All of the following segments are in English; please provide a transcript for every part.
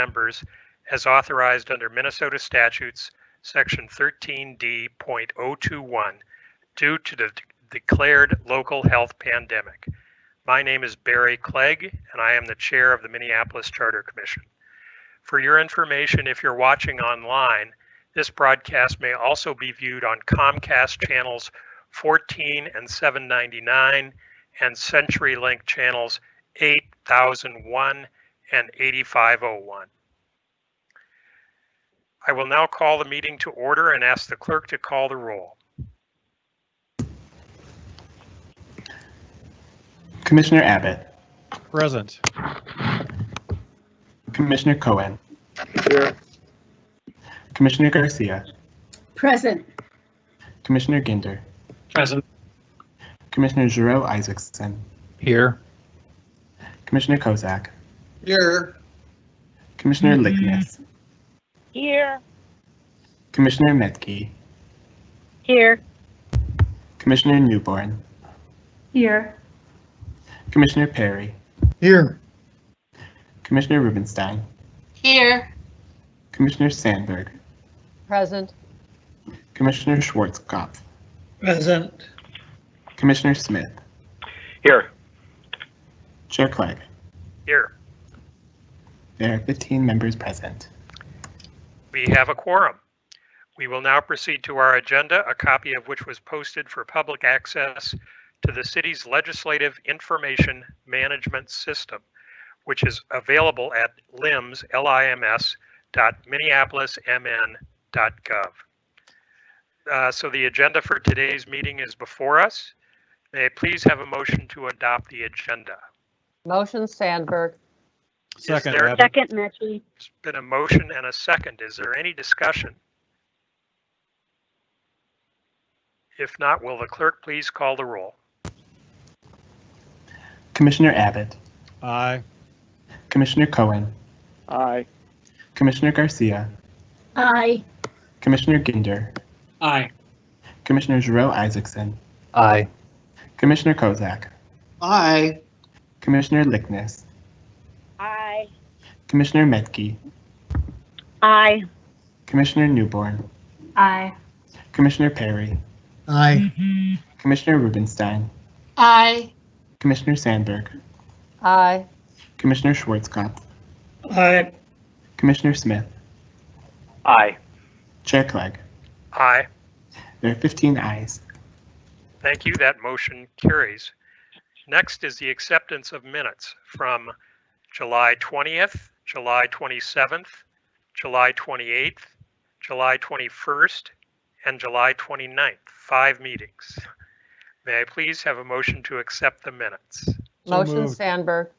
members as authorized under Minnesota statutes section 13D.021 due to the declared local health pandemic. My name is Barry Clegg, and I am the chair of the Minneapolis Charter Commission. For your information, if you're watching online, this broadcast may also be viewed on Comcast channels 14 and 799 and CenturyLink channels 8001 and 8501. I will now call the meeting to order and ask the clerk to call the roll. Commissioner Abbott. Present. Commissioner Cohen. Here. Commissioner Garcia. Present. Commissioner Ginder. Present. Commissioner Giroux Isaacson. Here. Commissioner Kozak. Here. Commissioner Lickness. Here. Commissioner Metke. Here. Commissioner Newborn. Here. Commissioner Perry. Here. Commissioner Rubenstein. Here. Commissioner Sandberg. Present. Commissioner Schwarzkopf. Present. Commissioner Smith. Here. Chair Clegg. Here. There are 15 members present. We have a quorum. We will now proceed to our agenda, a copy of which was posted for public access to the city's Legislative Information Management System, which is available at lims.minneapolismn.gov. So the agenda for today's meeting is before us. May I please have a motion to adopt the agenda? Motion Sandberg. Second. there- Abbott. Second, Metke. There's been a motion and a second. Is there any discussion? If not, will the clerk please call the roll? Commissioner Abbott. Aye. Commissioner Cohen. Aye. Commissioner Garcia. Aye. Commissioner Ginder. Aye. Commissioner Giroux Isaacson. Aye. Commissioner Kozak. Aye. Commissioner Lickness. Aye. Commissioner Metke. Aye. Commissioner Newborn. Aye. Commissioner Perry. Aye. Commissioner Rubenstein. Aye. Commissioner Sandberg. Aye. Commissioner Schwarzkopf. Aye. Commissioner Smith. Aye. Chair Clegg. Aye. There are 15 ayes. Thank you. That motion carries. Next is the acceptance of minutes from July 20th, July 27th, July 28th, July 21st, and July 29th, 5 meetings. May I please have a motion to accept the minutes? So Motion moved. Sandberg.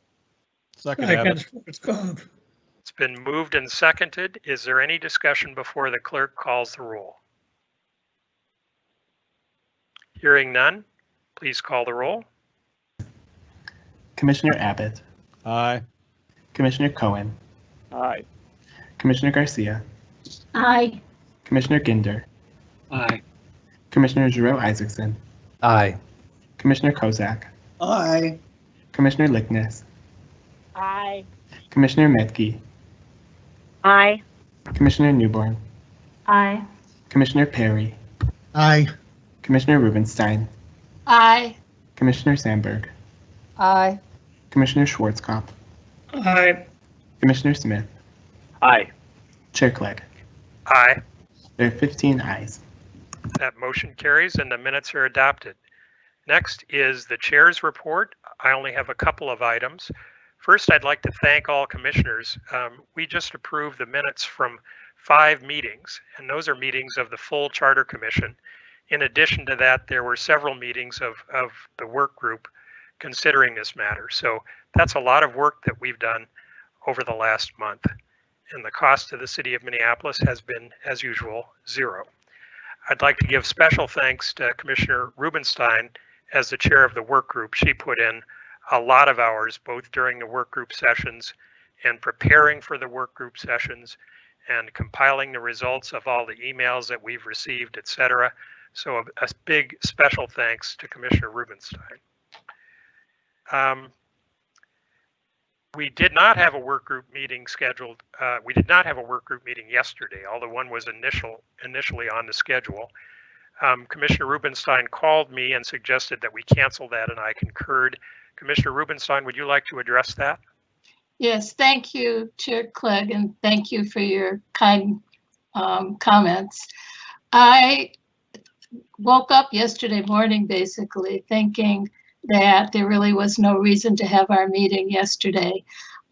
Second. Abbott. It's been moved and seconded. Is there any discussion before the clerk calls the roll? Hearing none, please call the roll. Commissioner Abbott. Aye. Commissioner Cohen. Aye. Commissioner Garcia. Aye. Commissioner Ginder. Aye. Commissioner Giroux Isaacson. Aye. Commissioner Kozak. Aye. Commissioner Lickness. Aye. Commissioner Metke. Aye. Commissioner Newborn. Aye. Commissioner Perry. Aye. Commissioner Rubenstein. Aye. Commissioner Sandberg. Aye. Commissioner Schwarzkopf. Aye. Commissioner Smith. Aye. Chair Clegg. Aye. There are 15 ayes. That motion carries and the minutes are adopted. Next is the chair's report. I only have a couple of items. First, I'd like to thank all commissioners. We just approved the minutes from 5 meetings, and those are meetings of the full Charter Commission. In addition to that, there were several meetings of the work group considering this matter. So that's a lot of work that we've done over the last month. And the cost to the city of Minneapolis has been, as usual, 0. I'd like to give special thanks to Commissioner Rubenstein as the chair of the work group. She put in a lot of hours, both during the work group sessions and preparing for the work group sessions and compiling the results of all the emails that we've received, etc. So a big special thanks to Commissioner Rubenstein. We did not have a work group meeting scheduled. We did not have a work group meeting yesterday, although one was initially on the schedule. Commissioner Rubenstein called me and suggested that we cancel that, and I concurred. Commissioner Rubenstein, would you like to address that? Yes, thank you, Chair Clegg, and thank you for your kind comments. I woke up yesterday morning basically thinking that there really was no reason to have our meeting yesterday.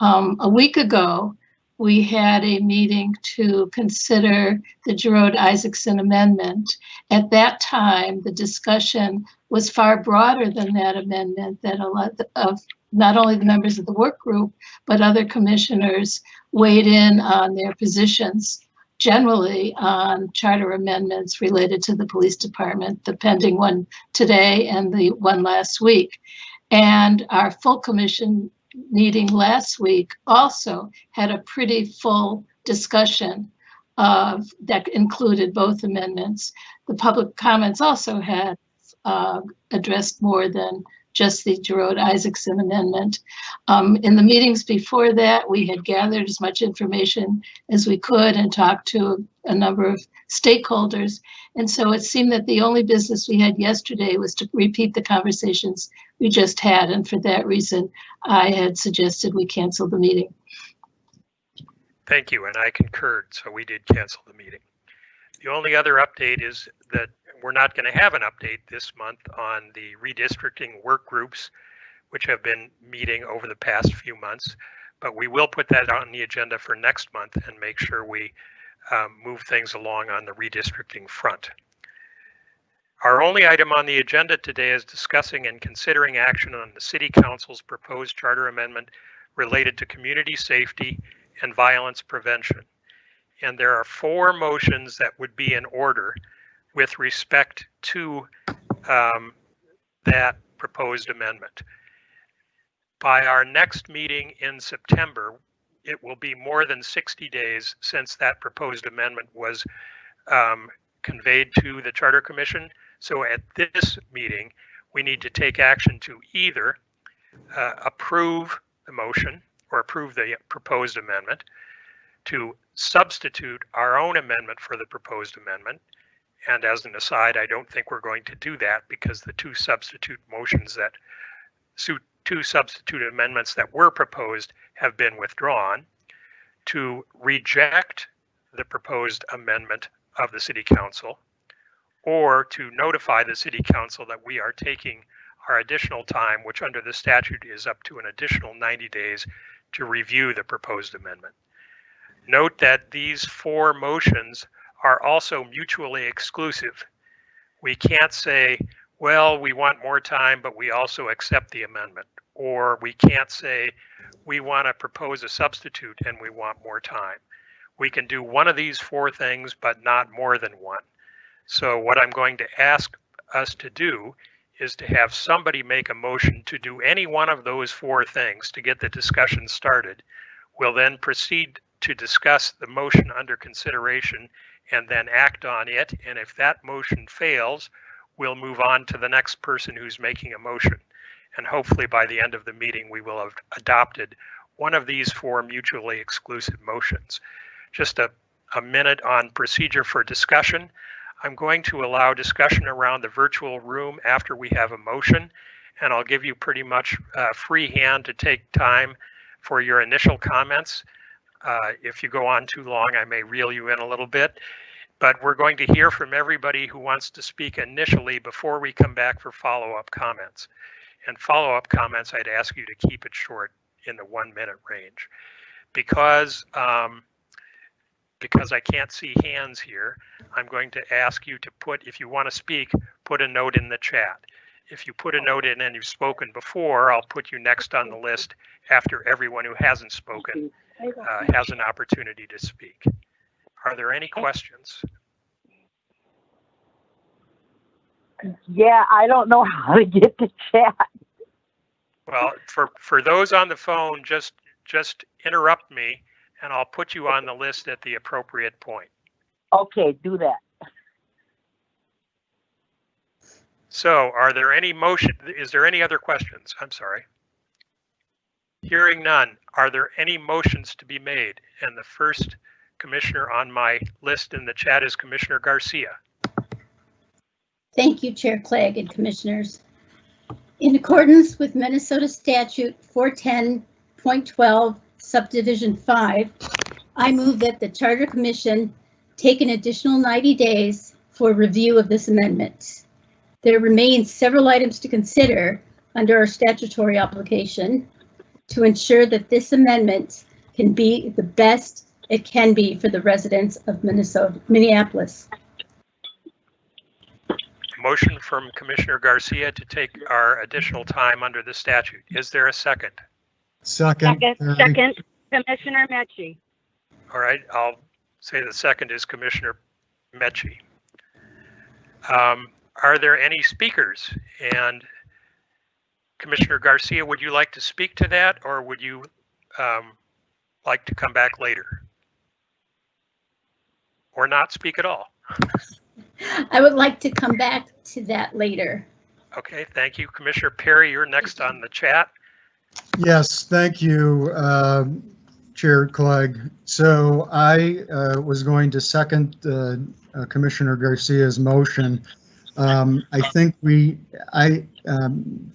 A week ago, we had a meeting to consider the Jerome Isaacson amendment. At that time, the discussion was far broader than that amendment, that a lot of not only the members of the work group, but other commissioners weighed in on their positions generally on charter amendments related to the police department, the pending one today and the one last week. And our full commission meeting last week also had a pretty full discussion that included both amendments. The public comments also had addressed more than just the Jerome Isaacson amendment. In the meetings before that, we had gathered as much information as we could and talked to a number of stakeholders. And so it seemed that the only business we had yesterday was to repeat the conversations we just had. And for that reason, I had suggested we cancel the meeting. Thank you, and I concurred, so we did cancel the meeting. The only other update is that we're not going to have an update this month on the redistricting work groups, which have been meeting over the past few months, but we will put that on the agenda for next month and make sure we move things along on the redistricting front. Our only item on the agenda today is discussing and considering action on the City Council's proposed charter amendment related to community safety and violence prevention. And there are 4 motions that would be in order with respect to that proposed amendment. By our next meeting in September, it will be more than 60 days since that proposed amendment was conveyed to the Charter Commission. So at this meeting, we need to take action to either approve the motion or approve the proposed amendment, to substitute our own amendment for the proposed amendment. And as an aside, I don't think we're going to do that because the two substitute amendments that were proposed have been withdrawn, to reject the proposed amendment of the City Council, or to notify the City Council that we are taking our additional time, which under the statute is up to an additional 90 days to review the proposed amendment. Note that these 4 motions are also mutually exclusive. We can't say, well, we want more time, but we also accept the amendment. Or we can't say, we want to propose a substitute and we want more time. We can do one of these 4 things, but not more than one. So what I'm going to ask us to do is to have somebody make a motion to do any one of those 4 things to get the discussion started. We'll then proceed to discuss the motion under consideration and then act on it. And if that motion fails, we'll move on to the next person who's making a motion. And hopefully by the end of the meeting, we will have adopted one of these 4 mutually exclusive motions. Just a minute on procedure for discussion. I'm going to allow discussion around the virtual room after we have a motion, and I'll give you pretty much free hand to take time for your initial comments. If you go on too long, I may reel you in a little bit, but we're going to hear from everybody who wants to speak initially before we come back for follow-up comments. And follow-up comments, I'd ask you to keep it short in the 1-minute range. Because I can't see hands here, I'm going to ask you to put, if you want to speak, put a note in the chat. If you put a note in and you've spoken before, I'll put you next on the list after everyone who hasn't spoken has an opportunity to speak. Are there any questions? Yeah, I don't know how to get the chat. Well, for those on the phone, just interrupt me and I'll put you on the list at the appropriate point. Okay, do that. So is there any other questions? I'm sorry. Hearing none, are there any motions to be made? And the first commissioner on my list in the chat is Commissioner Garcia. Thank you, Chair Clegg and Commissioners. In accordance with Minnesota Statute 410.12 Subdivision 5, I move that the Charter Commission take an additional 90 days for review of this amendment. There remains several items to consider under our statutory obligation to ensure that this amendment can be the best it can be for the residents of Minneapolis. Motion from Commissioner Garcia to take our additional time under the statute. Is there a second? Second. Second, Commissioner Mecci. All right, I'll say the second is Commissioner Mecci. Are there any speakers? And Commissioner Garcia, would you like to speak to that, or would you like to come back later? Or not speak at all? I would like to come back to that later. Okay, thank you. Commissioner Perry, you're next on the chat. Yes, thank you, Chair Clegg. So I was going to second Commissioner Garcia's motion. I think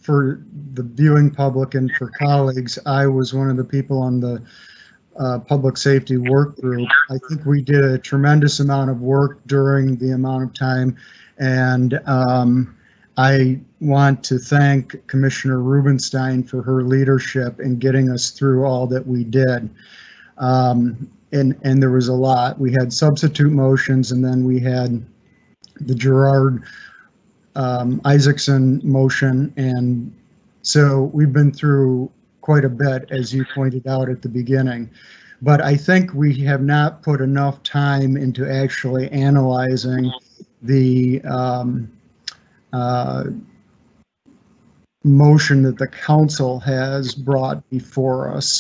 for the viewing public and for colleagues, I was one of the people on the public safety work group. I think we did a tremendous amount of work during the amount of time, and I want to thank Commissioner Rubenstein for her leadership in getting us through all that we did. And there was a lot. We had substitute motions, and then we had the Gerard Isaacson motion, and so we've been through quite a bit, as you pointed out at the beginning. But I think we have not put enough time into actually analyzing the motion that the council has brought before us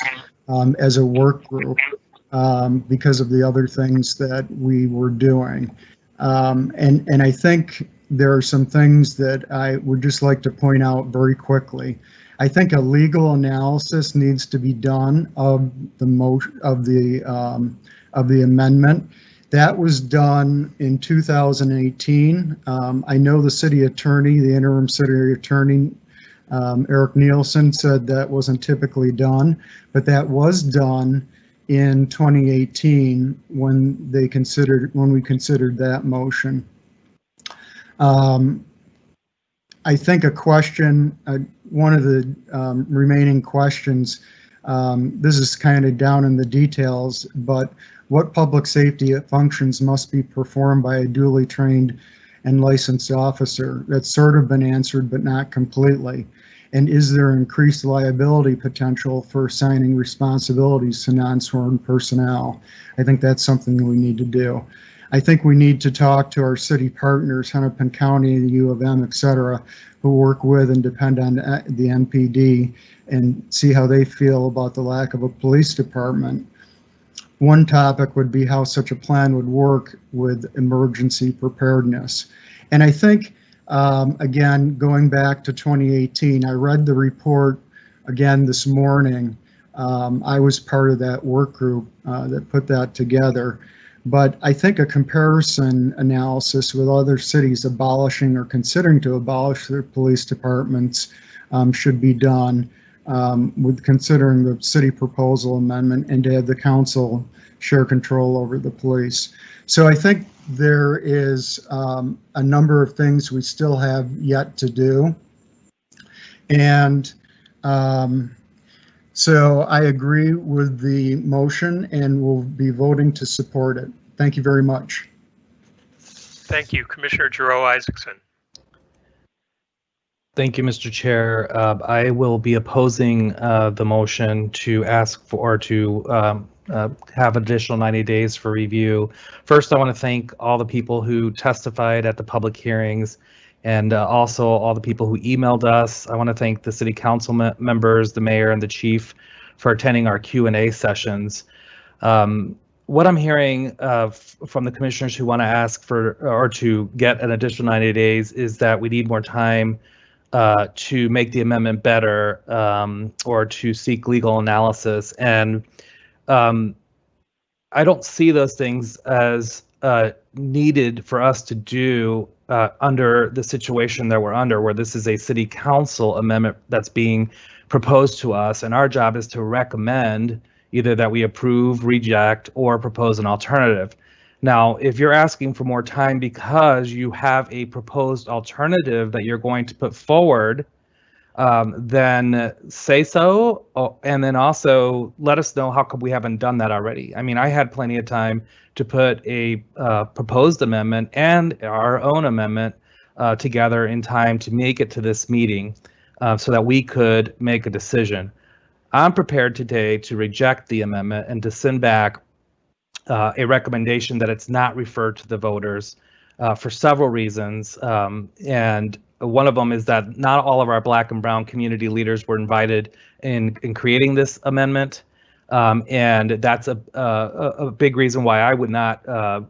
as a work group because of the other things that we were doing. And I think there are some things that I would just like to point out very quickly. I think a legal analysis needs to be done of the motion of the amendment. That was done in 2018. I know the city attorney, the interim city attorney, Eric Nielsen, said that wasn't typically done, but that was done in 2018 when we considered that motion. I think a question, one of the remaining questions, this is kind of down in the details, but what public safety functions must be performed by a duly trained and licensed officer? That's sort of been answered, but not completely. And is there increased liability potential for assigning responsibilities to non-sworn personnel? I think that's something we need to do. I think we need to talk to our city partners, Hennepin County, the U of M, et cetera, who work with and depend on the MPD, and see how they feel about the lack of a police department. One topic would be how such a plan would work with emergency preparedness. And I think, again, going back to 2018, I read the report again this morning. I was part of that work group that put that together. But I think a comparison analysis with other cities abolishing or considering to abolish their police departments should be done with considering the city proposal amendment and to have the council share control over the police. So I think there is a number of things we still have yet to do. And so I agree with the motion and will be voting to support it. Thank you very much. Thank you. Commissioner Jero Isaacson. Thank you, Mr. Chair. I will be opposing the motion to ask for to have additional 90 days for review. First, I want to thank all the people who testified at the public hearings, and also all the people who emailed us. I want to thank the city council members, the mayor, and the chief for attending our Q&A sessions. What I'm hearing from the commissioners who want to ask for or to get an additional 90 days is that we need more time to make the amendment better or to seek legal analysis. And I don't see those things as needed for us to do under the situation that we're under, where this is a city council amendment that's being proposed to us, and our job is to recommend either that we approve, reject, or propose an alternative. Now, if you're asking for more time because you have a proposed alternative that you're going to put forward, then say so, and then also let us know how come we haven't done that already. I mean, I had plenty of time to put a proposed amendment and our own amendment together in time to make it to this meeting so that we could make a decision. I'm prepared today to reject the amendment and to send back a recommendation that it's not referred to the voters for several reasons. And one of them is that not all of our Black and Brown community leaders were invited in creating this amendment. And that's a big reason why I would not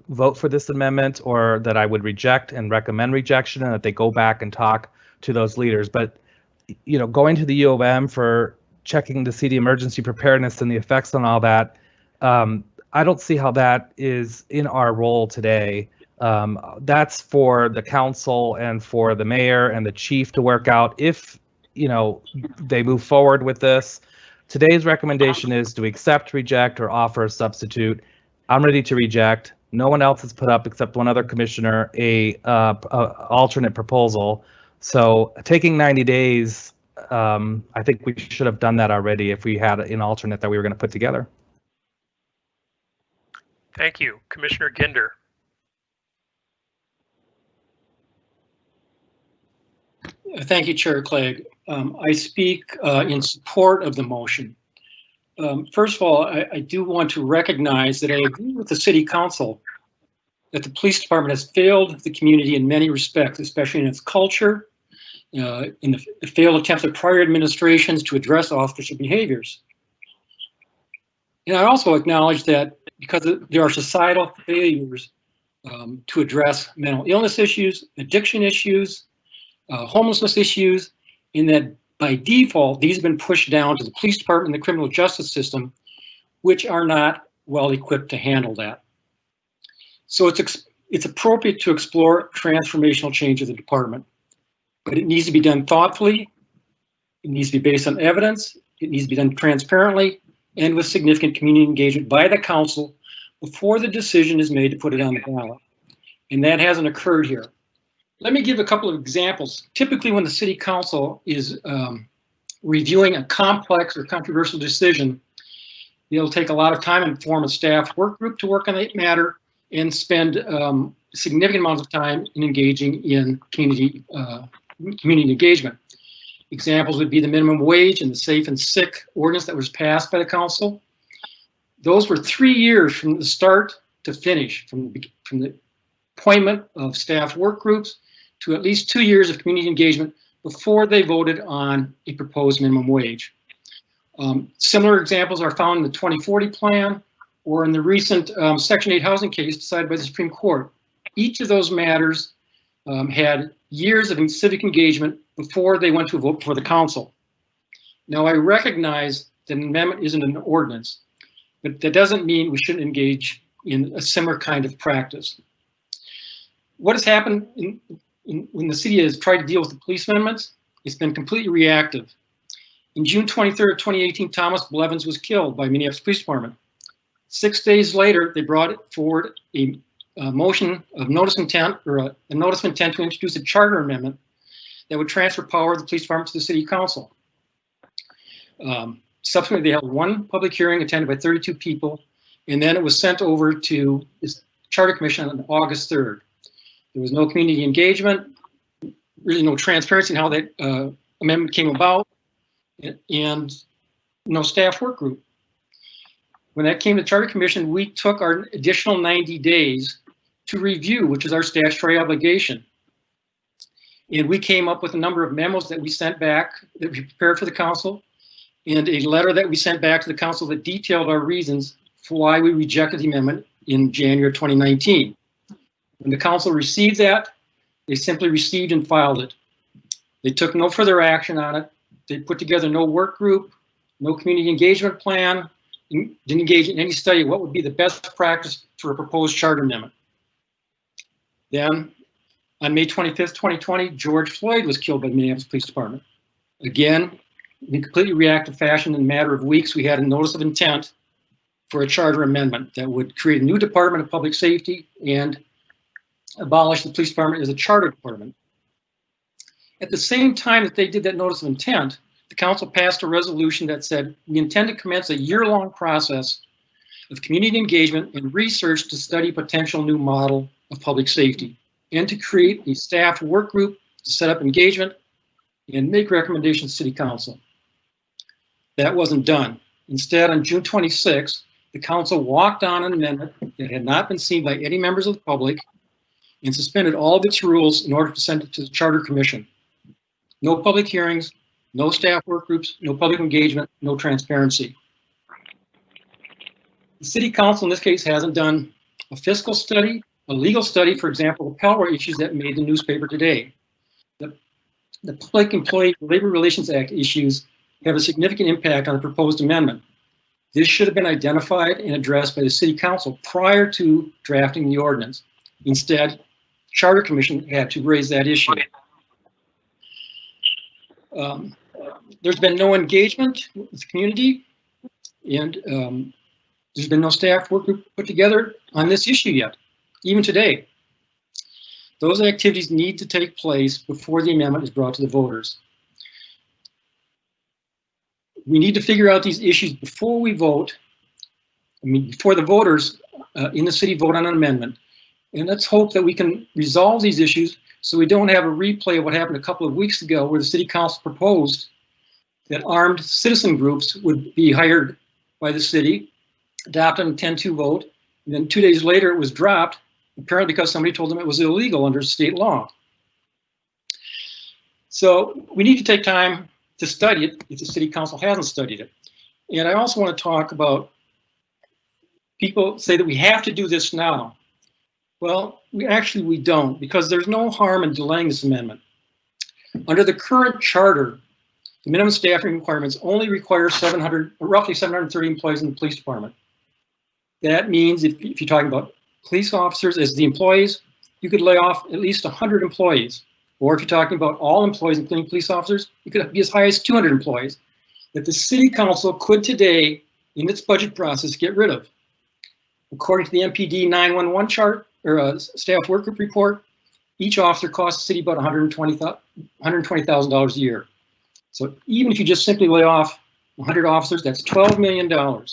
vote for this amendment, or that I would reject and recommend rejection, and that they go back and talk to those leaders. But, you know, going to the U of M for checking to see the emergency preparedness and the effects on all that, I don't see how that is in our role today. That's for the council and for the mayor and the chief to work out if, you know, they move forward with this. Today's recommendation is to accept, reject, or offer a substitute. I'm ready to reject. No one else has put up, except one other commissioner, a alternate proposal. So taking 90 days, I think we should have done that already if we had an alternate that we were going to put together. Thank you. Commissioner Ginder. Thank you, Chair Clegg. I speak in support of the motion. First of all, I do want to recognize that I agree with the City Council that the police department has failed the community in many respects, especially in its culture, in the failed attempts of prior administrations to address officer behaviors. And I also acknowledge that because there are societal failures to address mental illness issues, addiction issues, homelessness issues, in that by default, these have been pushed down to the police department and the criminal justice system, which are not well equipped to handle that. So it's appropriate to explore transformational change of the department, but it needs to be done thoughtfully. It needs to be based on evidence. It needs to be done transparently and with significant community engagement by the council before the decision is made to put it on the ballot. And that hasn't occurred here. Let me give a couple of examples. Typically, when the city council is reviewing a complex or controversial decision, they'll take a lot of time and form a staff work group to work on that matter and spend significant amounts of time in engaging in community engagement. Examples would be the minimum wage and the safe and sick ordinance that was passed by the council. Those were 3 years from the start to finish, from the appointment of staff work groups to at least 2 years of community engagement before they voted on a proposed minimum wage. Similar examples are found in the 2040 plan or in the recent Section 8 housing case decided by the Supreme Court. Each of those matters had years of civic engagement before they went to a vote before the council. Now, I recognize that an amendment isn't an ordinance, but that doesn't mean we shouldn't engage in a similar kind of practice. What has happened when the city has tried to deal with the police amendments? It's been completely reactive. In June 23rd, 2018, Thomas Blevins was killed by Minneapolis Police Department. 6 days later, they brought forward a motion of notice intent, or a notice of intent to introduce a charter amendment that would transfer power of the police department to the city council. Subsequently, they held one public hearing attended by 32 people, and then it was sent over to the Charter Commission on August 3rd. There was no community engagement, really no transparency in how that amendment came about, and no staff work group. When that came to the Charter Commission, we took our additional 90 days to review, which is our statutory obligation. And we came up with a number of memos that we sent back, that we prepared for the council, and a letter that we sent back to the council that detailed our reasons for why we rejected the amendment in January 2019. When the council received that, they simply received and filed it. They took no further action on it. They put together no work group, no community engagement plan, didn't engage in any study of what would be the best practice for a proposed charter amendment. Then, on May 25th, 2020, George Floyd was killed by the Minneapolis Police Department. Again, in completely reactive fashion, in a matter of weeks, we had a notice of intent for a charter amendment that would create a new Department of Public Safety and abolish the police department as a charter department. At the same time that they did that notice of intent, the council passed a resolution that said, we intend to commence a year-long process of community engagement and research to study potential new model of public safety and to create a staff work group to set up engagement and make recommendations to City Council. That wasn't done. Instead, on June 26th, the council walked on an amendment that had not been seen by any members of the public and suspended all of its rules in order to send it to the Charter Commission. No public hearings, no staff work groups, no public engagement, no transparency. The City Council in this case hasn't done a fiscal study, a legal study, for example, the Pell issues that made the newspaper today. The Public Employee Labor Relations Act issues have a significant impact on the proposed amendment. This should have been identified and addressed by the City Council prior to drafting the ordinance. Instead, Charter Commission had to raise that issue. There's been no engagement with the community, and there's been no staff work group put together on this issue yet, even today. Those activities need to take place before the amendment is brought to the voters. We need to figure out these issues before we vote. Before the voters in the city vote on an amendment. And let's hope that we can resolve these issues so we don't have a replay of what happened a couple of weeks ago where the City Council proposed that armed citizen groups would be hired by the city, adopted a 10-2 vote, and then 2 days later it was dropped, apparently because somebody told them it was illegal under state law. So we need to take time to study it if the City Council hasn't studied it. And I also want to talk about people say that we have to do this now. Well, we don't, because there's no harm in delaying this amendment. Under the current charter, the minimum staffing requirements only require roughly 730 employees in the police department. That means if you're talking about police officers as the employees, you could lay off at least 100 employees. Or if you're talking about all employees, including police officers, it could be as high as 200 employees that the City Council could today, in its budget process, get rid of. According to the MPD 911 chart, or staff work group report, each officer costs the city about $120,000 a year. So even if you just simply lay off 100 officers, that's $12 million. That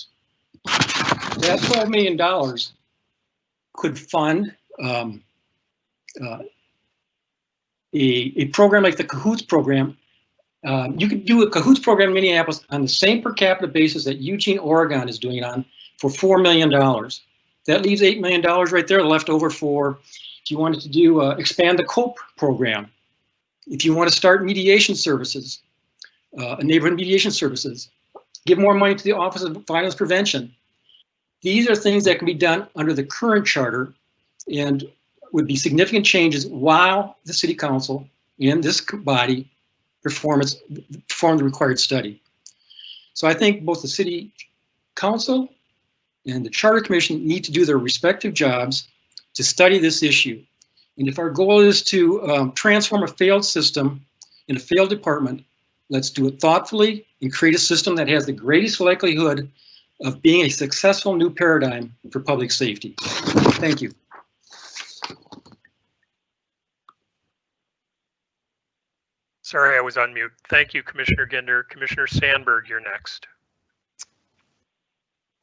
$12 million could fund a program like the Cahoots program. You could do a Cahoots program in Minneapolis on the same per capita basis that Eugene, Oregon is doing it on for $4 million. That leaves $8 million right there left over for, if you wanted to do, expand the COPE program. If you want to start mediation services, neighborhood mediation services, give more money to the Office of Violence Prevention. These are things that can be done under the current charter and would be significant changes while the City Council and this body perform the required study. So I think both the City Council and the Charter Commission need to do their respective jobs to study this issue. And if our goal is to transform a failed system in a failed department, let's do it thoughtfully and create a system that has the greatest likelihood of being a successful new paradigm for public safety. Thank you. Sorry, I was on mute. Thank you, Commissioner Ginder. Commissioner Sandberg, you're next.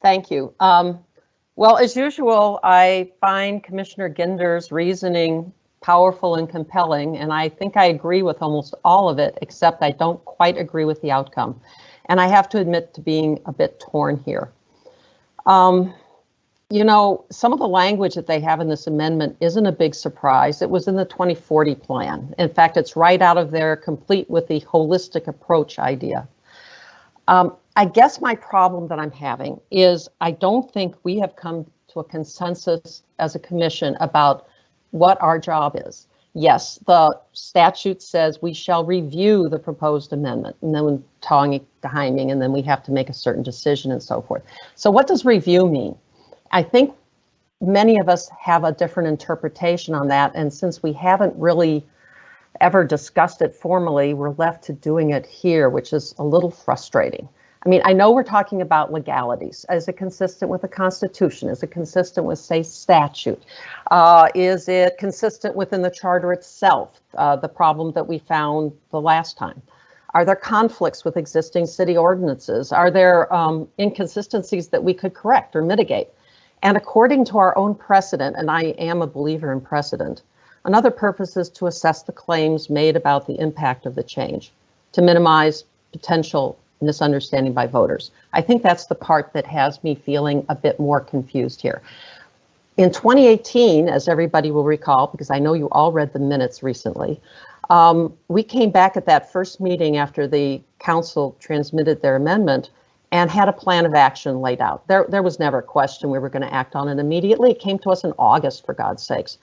Thank you. Well, as usual, I find Commissioner Ginder's reasoning powerful and compelling, and I think I agree with almost all of it, except I don't quite agree with the outcome. And I have to admit to being a bit torn here. You know, some of the language that they have in this amendment isn't a big surprise. It was in the 2040 plan. In fact, it's right out of there, complete with the holistic approach idea. I guess my problem that I'm having is I don't think we have come to a consensus as a commission about what our job is. yes, the statute says we shall review the proposed amendment, and then Tong timing, and then we have to make a certain decision and so forth. So what does review mean? I think many of us have a different interpretation on that, and since we haven't really ever discussed it formally, we're left to doing it here, which is a little frustrating. I mean, I know we're talking about legalities. Is it consistent with the Constitution? Is it consistent with, say, statute? Is it consistent within the charter itself, the problem that we found the last time? Are there conflicts with existing city ordinances? Are there inconsistencies that we could correct or mitigate? And according to our own precedent, and I am a believer in precedent, another purpose is to assess the claims made about the impact of the change, to minimize potential misunderstanding by voters. I think that's the part that has me feeling a bit more confused here. In 2018, as everybody will recall, because I know you all read the minutes recently, we came back at that first meeting after the council transmitted their amendment and had a plan of action laid out. There was never a question we were going to act on it immediately. It came to us in August, for God's sakes.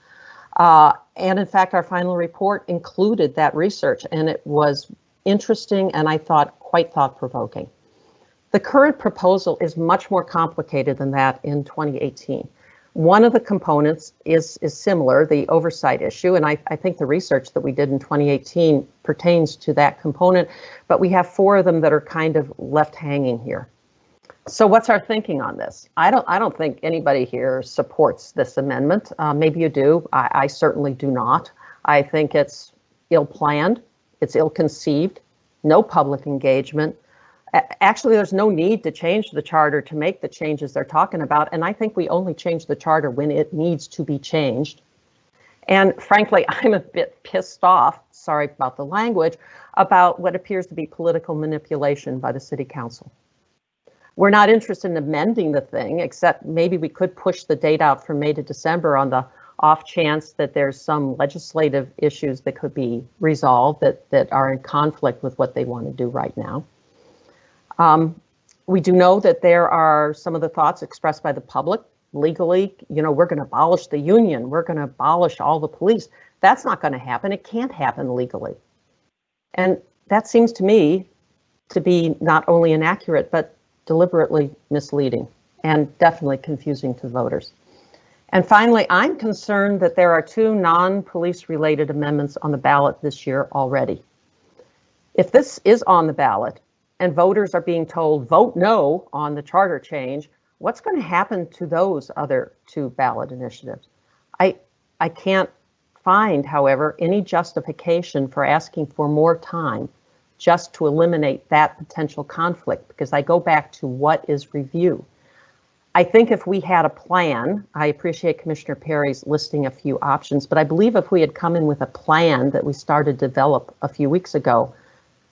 And in fact, our final report included that research, and it was interesting and I thought quite thought-provoking. The current proposal is much more complicated than that in 2018. One of the components is similar, the oversight issue, and I think the research that we did in 2018 pertains to that component, but we have 4 of them that are kind of left hanging here. So what's our thinking on this? I don't think anybody here supports this amendment. Maybe you do. I certainly do not. I think it's ill-planned, it's ill-conceived, no public engagement. Actually, there's no need to change the charter to make the changes they're talking about, and I think we only change the charter when it needs to be changed. And frankly, I'm a bit pissed off, sorry about the language, about what appears to be political manipulation by the city council. We're not interested in amending the thing, except maybe we could push the date out from May to December on the off chance that there's some legislative issues that could be resolved that are in conflict with what they want to do right now. We do know that there are some of the thoughts expressed by the public legally, you know, we're going to abolish the union, we're going to abolish all the police. That's not going to happen. It can't happen legally. And that seems to me to be not only inaccurate, but deliberately misleading and definitely confusing to voters. And finally, I'm concerned that there are 2 non-police related amendments on the ballot this year already. If this is on the ballot and voters are being told vote no on the charter change, what's going to happen to those other 2 ballot initiatives? I can't find, however, any justification for asking for more time just to eliminate that potential conflict, because I go back to what is review. I think if we had a plan, I appreciate Commissioner Perry's listing a few options, but I believe if we had come in with a plan that we started to develop a few weeks ago,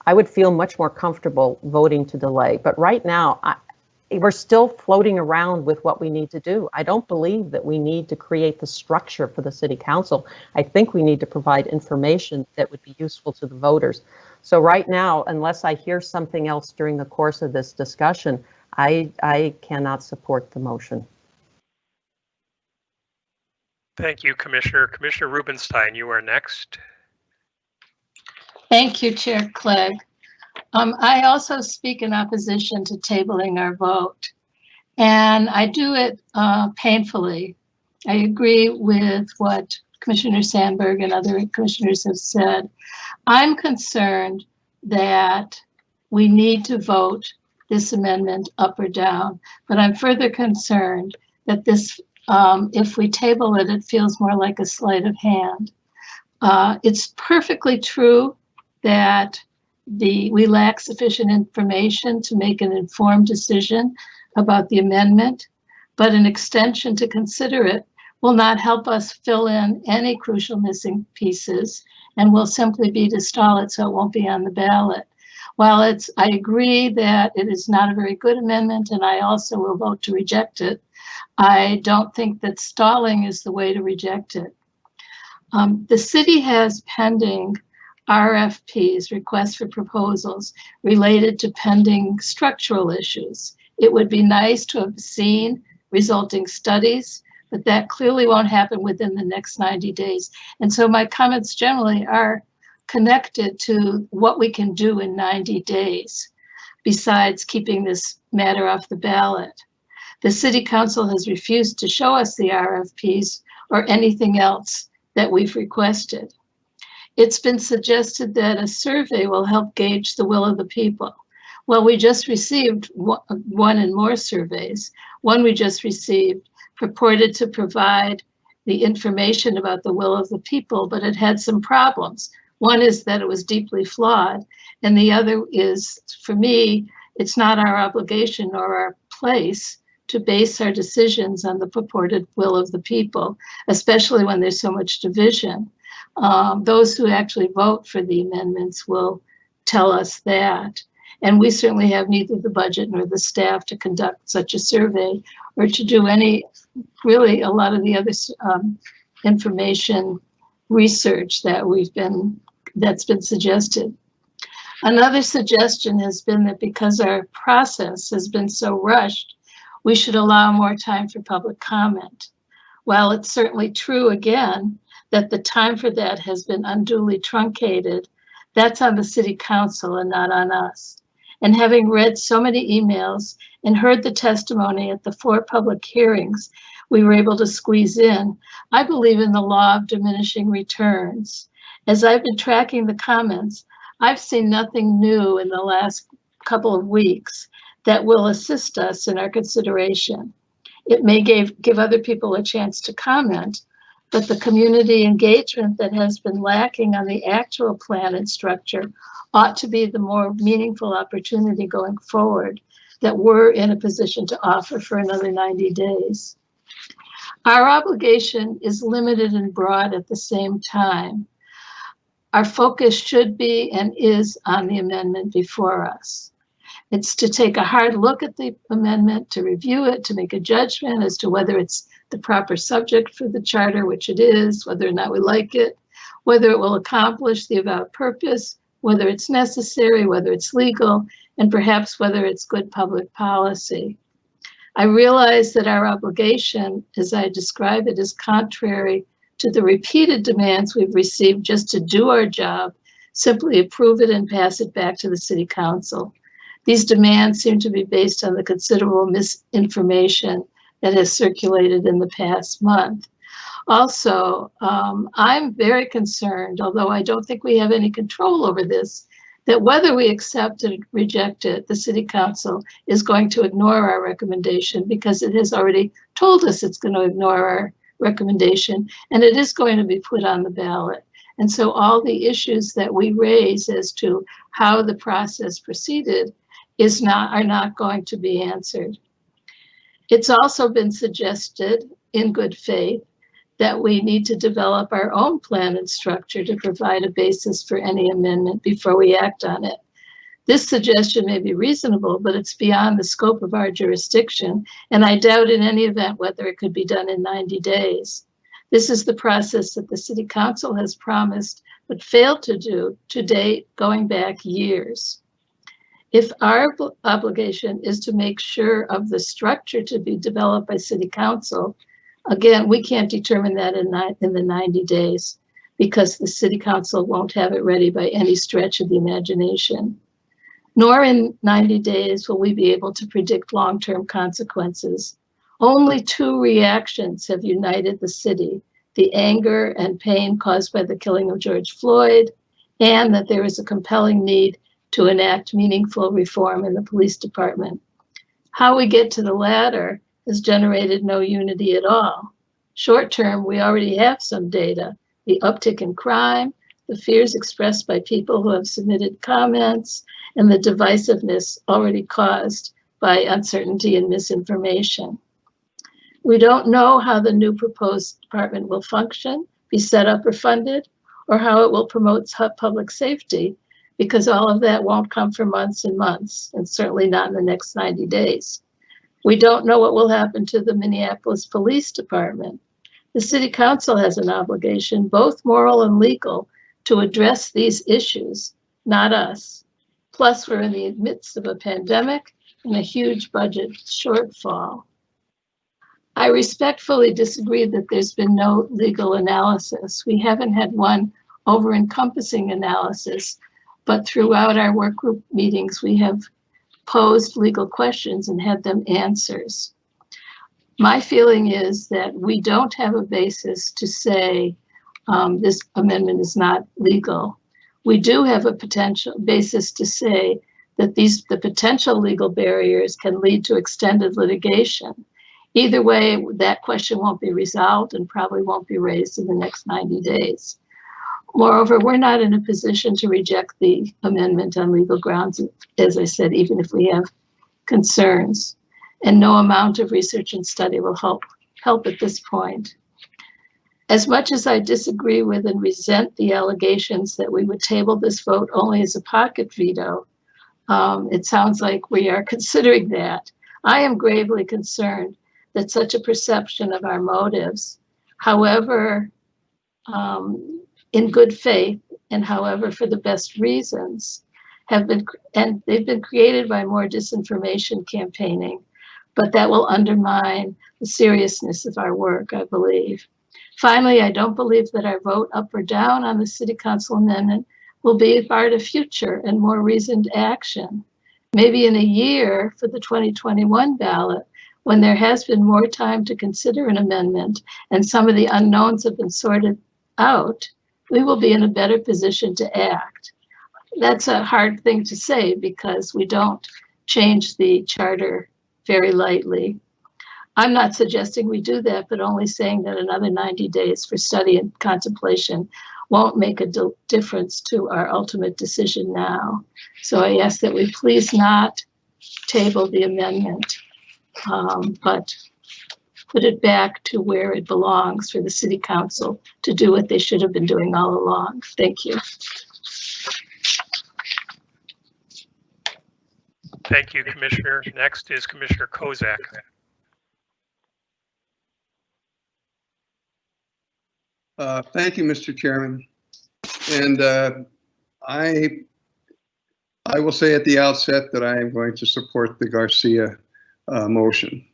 I would feel much more comfortable voting to delay. But right now, we're still floating around with what we need to do. I don't believe that we need to create the structure for the city council. I think we need to provide information that would be useful to the voters. So right now, unless I hear something else during the course of this discussion, I cannot support the motion. Thank you, Commissioner. Commissioner Rubenstein, you are next. Thank you, Chair Clegg. I also speak in opposition to tabling our vote, and I do it painfully. I agree with what Commissioner Sandberg and other commissioners have said. I'm concerned that we need to vote this amendment up or down, but I'm further concerned that this, if we table it, it feels more like a sleight of hand. It's perfectly true that we lack sufficient information to make an informed decision about the amendment, but an extension to consider it will not help us fill in any crucial missing pieces and will simply be to stall it so it won't be on the ballot. While I agree that it is not a very good amendment, and I also will vote to reject it, I don't think that stalling is the way to reject it. The city has pending RFPs, requests for proposals, related to pending structural issues. It would be nice to have seen resulting studies but that clearly won't happen within the next 90 days. And so my comments generally are connected to what we can do in 90 days, besides keeping this matter off the ballot. The City Council has refused to show us the RFPs or anything else that we've requested. It's been suggested that a survey will help gauge the will of the people. Well, we just received one and more surveys. One we just received purported to provide the information about the will of the people, but it had some problems. One is that it was deeply flawed, and the other is, for me, it's not our obligation or our place to base our decisions on the purported will of the people, especially when there's so much division. Those who actually vote for the amendments will tell us that. And we certainly have neither the budget nor the staff to conduct such a survey or to do really a lot of the other information research that's been suggested. Another suggestion has been that because our process has been so rushed, we should allow more time for public comment. While it's certainly true, again, that the time for that has been unduly truncated, that's on the City Council and not on us. And having read so many emails and heard the testimony at the 4 public hearings we were able to squeeze in, I believe in the law of diminishing returns. As I've been tracking the comments, I've seen nothing new in the last couple of weeks that will assist us in our consideration. It may give other people a chance to comment, but the community engagement that has been lacking on the actual plan and structure ought to be the more meaningful opportunity going forward that we're in a position to offer for another 90 days. Our obligation is limited and broad at the same time. Our focus should be and is on the amendment before us. It's to take a hard look at the amendment, to review it, to make a judgment as to whether it's the proper subject for the charter, which it is, whether or not we like it, whether it will accomplish the avowed purpose, whether it's necessary, whether it's legal, and perhaps whether it's good public policy. I realize that our obligation, as I describe it, is contrary to the repeated demands we've received just to do our job, simply approve it and pass it back to the City Council. These demands seem to be based on the considerable misinformation that has circulated in the past month. Also, I'm very concerned, although I don't think we have any control over this, that whether we accept it or reject it, the City Council is going to ignore our recommendation because it has already told us it's going to ignore our recommendation, and it is going to be put on the ballot. And so all the issues that we raise as to how the process proceeded are not going to be answered. It's also been suggested in good faith that we need to develop our own plan and structure to provide a basis for any amendment before we act on it. This suggestion may be reasonable, but it's beyond the scope of our jurisdiction, and I doubt in any event whether it could be done in 90 days. This is the process that the City Council has promised but failed to do to date, going back years. If our obligation is to make sure of the structure to be developed by City Council, again, we can't determine that in the 90 days because the City Council won't have it ready by any stretch of the imagination. Nor in 90 days will we be able to predict long-term consequences. Only 2 reactions have united the city: the anger and pain caused by the killing of George Floyd, and that there is a compelling need to enact meaningful reform in the police department. How we get to the latter has generated no unity at all. Short term, we already have some data: the uptick in crime, the fears expressed by people who have submitted comments, and the divisiveness already caused by uncertainty and misinformation. We don't know how the new proposed department will function, be set up or funded, or how it will promote public safety, because all of that won't come for months and months, and certainly not in the next 90 days. We don't know what will happen to the Minneapolis Police Department. The City Council has an obligation, both moral and legal, to address these issues, not us. Plus, we're in the midst of a pandemic and a huge budget shortfall. I respectfully disagree that there's been no legal analysis. We haven't had one over-encompassing analysis, but throughout our work group meetings, we have posed legal questions and had them answers. My feeling is that we don't have a basis to say this amendment is not legal. We do have a potential basis to say that the potential legal barriers can lead to extended litigation. Either way, that question won't be resolved and probably won't be raised in the next 90 days. Moreover, we're not in a position to reject the amendment on legal grounds, as I said, even if we have concerns. And no amount of research and study will help at this point. As much as I disagree with and resent the allegations that we would table this vote only as a pocket veto, it sounds like we are considering that. I am gravely concerned that such a perception of our motives, however, in good faith and however for the best reasons, they've been created by more disinformation campaigning, but that will undermine the seriousness of our work, I believe. Finally, I don't believe that our vote up or down on the City Council amendment will be a part of future and more reasoned action. Maybe in a year for the 2021 ballot, when there has been more time to consider an amendment and some of the unknowns have been sorted out, we will be in a better position to act. That's a hard thing to say because we don't change the charter very lightly. I'm not suggesting we do that, but only saying that another 90 days for study and contemplation won't make a difference to our ultimate decision now. So I ask that we please not table the amendment, but put it back to where it belongs for the City Council to do what they should have been doing all along. Thank you. Thank you, Commissioner. Next is Commissioner Kozak. Thank you, Mr. Chairman. And I will say at the outset that I am going to support the Garcia motion.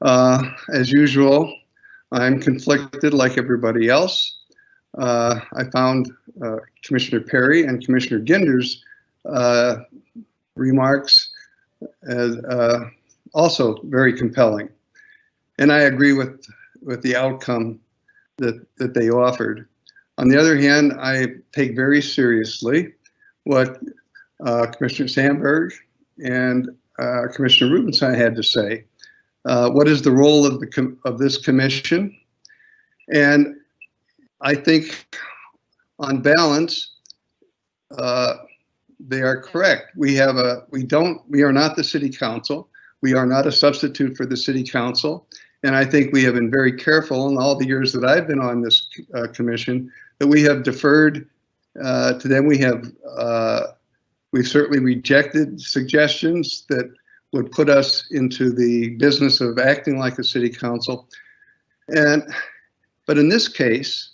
As usual, I'm conflicted like everybody else. I found Commissioner Perry and Commissioner Ginder's remarks as also very compelling. And I agree with the outcome that they offered. On the other hand, I take very seriously what Commissioner Sandberg and Commissioner Rubenstein had to say. What is the role of this commission? And I think on balance, they are correct. We are not the City Council. We are not a substitute for the City Council. And I think we have been very careful in all the years that I've been on this commission that we have deferred to them. We've certainly rejected suggestions that would put us into the business of acting like a City Council. But in this case,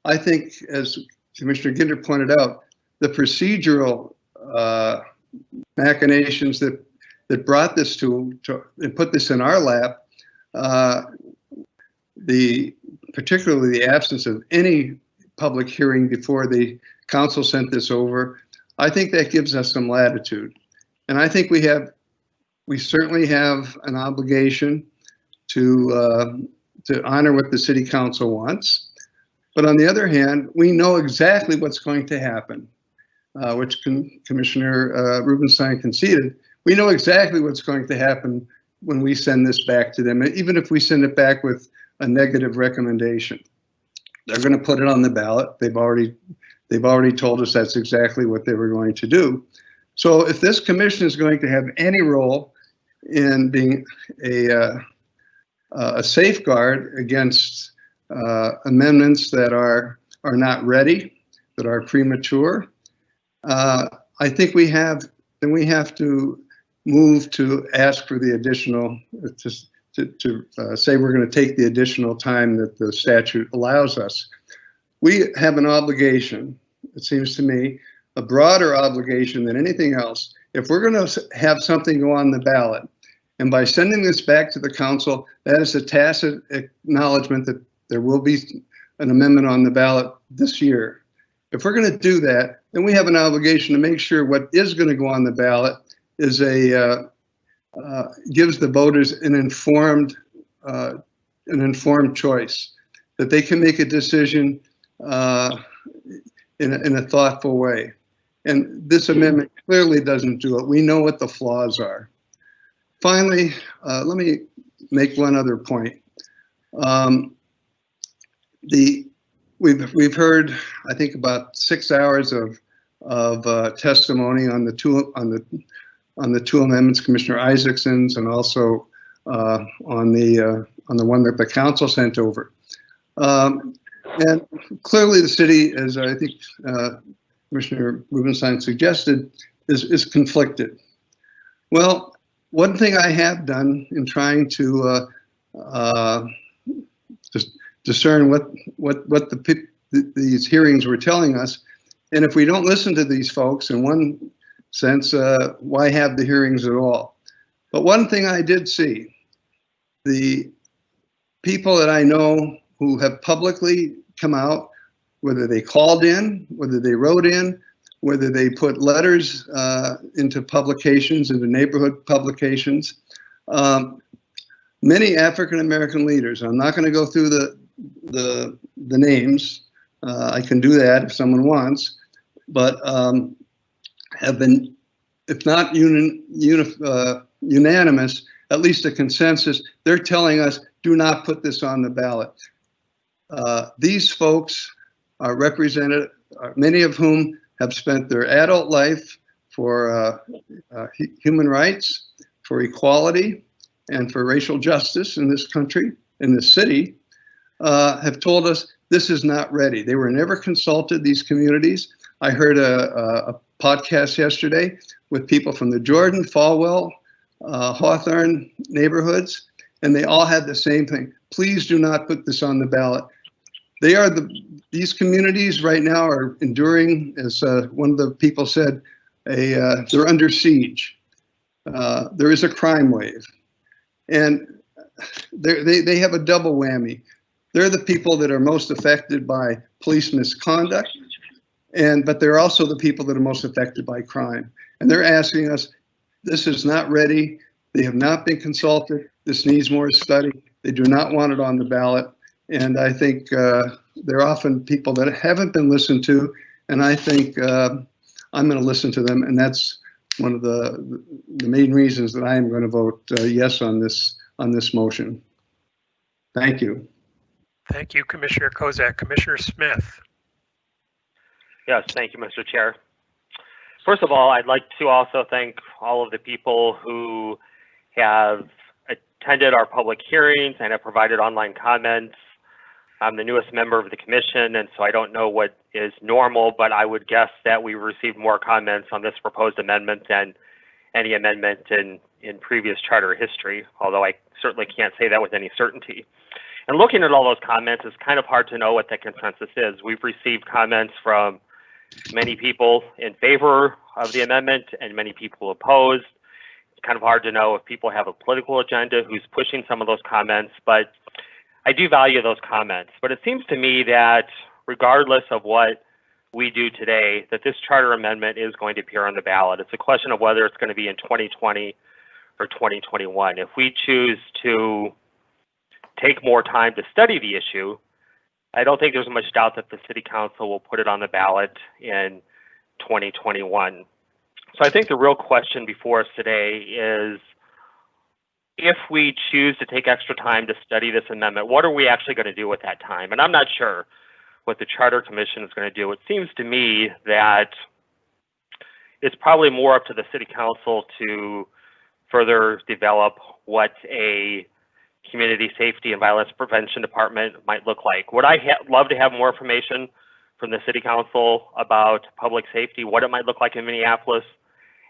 I think, as Commissioner Ginder pointed out, the procedural machinations that brought this and put this in our lap, particularly the absence of any public hearing before the council sent this over, I think that gives us some latitude. And I think we certainly have an obligation to honor what the City Council wants. But on the other hand, we know exactly what's going to happen, which Commissioner Rubenstein conceded. We know exactly what's going to happen when we send this back to them, even if we send it back with a negative recommendation. They're going to put it on the ballot. They've already told us that's exactly what they were going to do. So if this commission is going to have any role in being a safeguard against amendments that are not ready, that are premature, I think we have to move to ask for the additional, to say we're going to take the additional time that the statute allows us. We have an obligation, it seems to me, a broader obligation than anything else. If we're going to have something go on the ballot And by sending this back to the council, that is a tacit acknowledgement that there will be an amendment on the ballot this year. If we're going to do that, then we have an obligation to make sure what is going to go on the ballot is gives the voters an informed choice, that they can make a decision in a thoughtful way. And this amendment clearly doesn't do it. We know what the flaws are. Finally, let me make one other point. We've heard, I think, about 6 hours of testimony on the two amendments, Commissioner Isaacson's, and also on the one that the council sent over. And clearly, the city, as I think Commissioner Rubenstein suggested, is conflicted. Well, one thing I have done in trying to just discern what these hearings were telling us, and if we don't listen to these folks, in one sense, why have the hearings at all? But one thing I did see, the people that I know who have publicly come out, whether they called in, whether they wrote in, whether they put letters into publications, into neighborhood publications. Many African-American leaders, I'm not going to go through the names, I can do that if someone wants, but have been, if not unanimous, at least a consensus. They're telling us, do not put this on the ballot. These folks are represented, many of whom have spent their adult life for human rights, for equality, and for racial justice in this country, in this city, have told us this is not ready. They were never consulted, these communities. I heard a podcast yesterday with people from the Jordan, Falwell, Hawthorne neighborhoods, and they all had the same thing. Please do not put this on the ballot. These communities right now are enduring, as one of the people said, they're under siege. There is a crime wave, and they have a double whammy. They're the people that are most affected by police misconduct, but they're also the people that are most affected by crime. And they're asking us, this is not ready. They have not been consulted. This needs more study. They do not want it on the ballot. And I think they're often people that haven't been listened to. And I think I'm going to listen to them. And that's one of the main reasons that I am going to vote yes on this motion. Thank you. Thank you, Commissioner Kozak. Commissioner Smith. Yes, thank you, Mr. Chair. First of all, I'd like to also thank all of the people who have attended our public hearings and have provided online comments. I'm the newest member of the commission, and so I don't know what is normal, but I would guess that we received more comments on this proposed amendment than any amendment in previous charter history, although I certainly can't say that with any certainty. And looking at all those comments, it's kind of hard to know what the consensus is. We've received comments from many people in favor of the amendment and many people opposed. It's kind of hard to know if people have a political agenda who's pushing some of those comments, but I do value those comments. But it seems to me that regardless of what we do today, that this charter amendment is going to appear on the ballot. It's a question of whether it's going to be in 2020 or 2021. If we choose to take more time to study the issue, I don't think there's much doubt that the City Council will put it on the ballot in 2021. So I think the real question before us today is, if we choose to take extra time to study this amendment, what are we actually going to do with that time? And I'm not sure what the Charter Commission is going to do. It seems to me that it's probably more up to the City Council to further develop what a community safety and violence prevention department might look like. Would I love to have more information from the City Council about public safety, what it might look like in Minneapolis?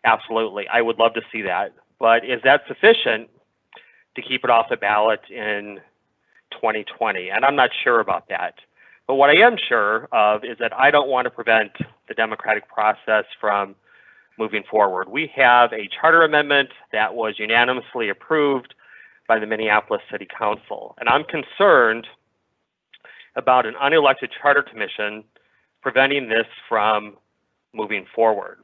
Absolutely, I would love to see that. But is that sufficient to keep it off the ballot in 2020? And I'm not sure about that. But what I am sure of is that I don't want to prevent the democratic process from moving forward. We have a charter amendment that was unanimously approved by the Minneapolis City Council, and I'm concerned about an unelected charter commission preventing this from moving forward.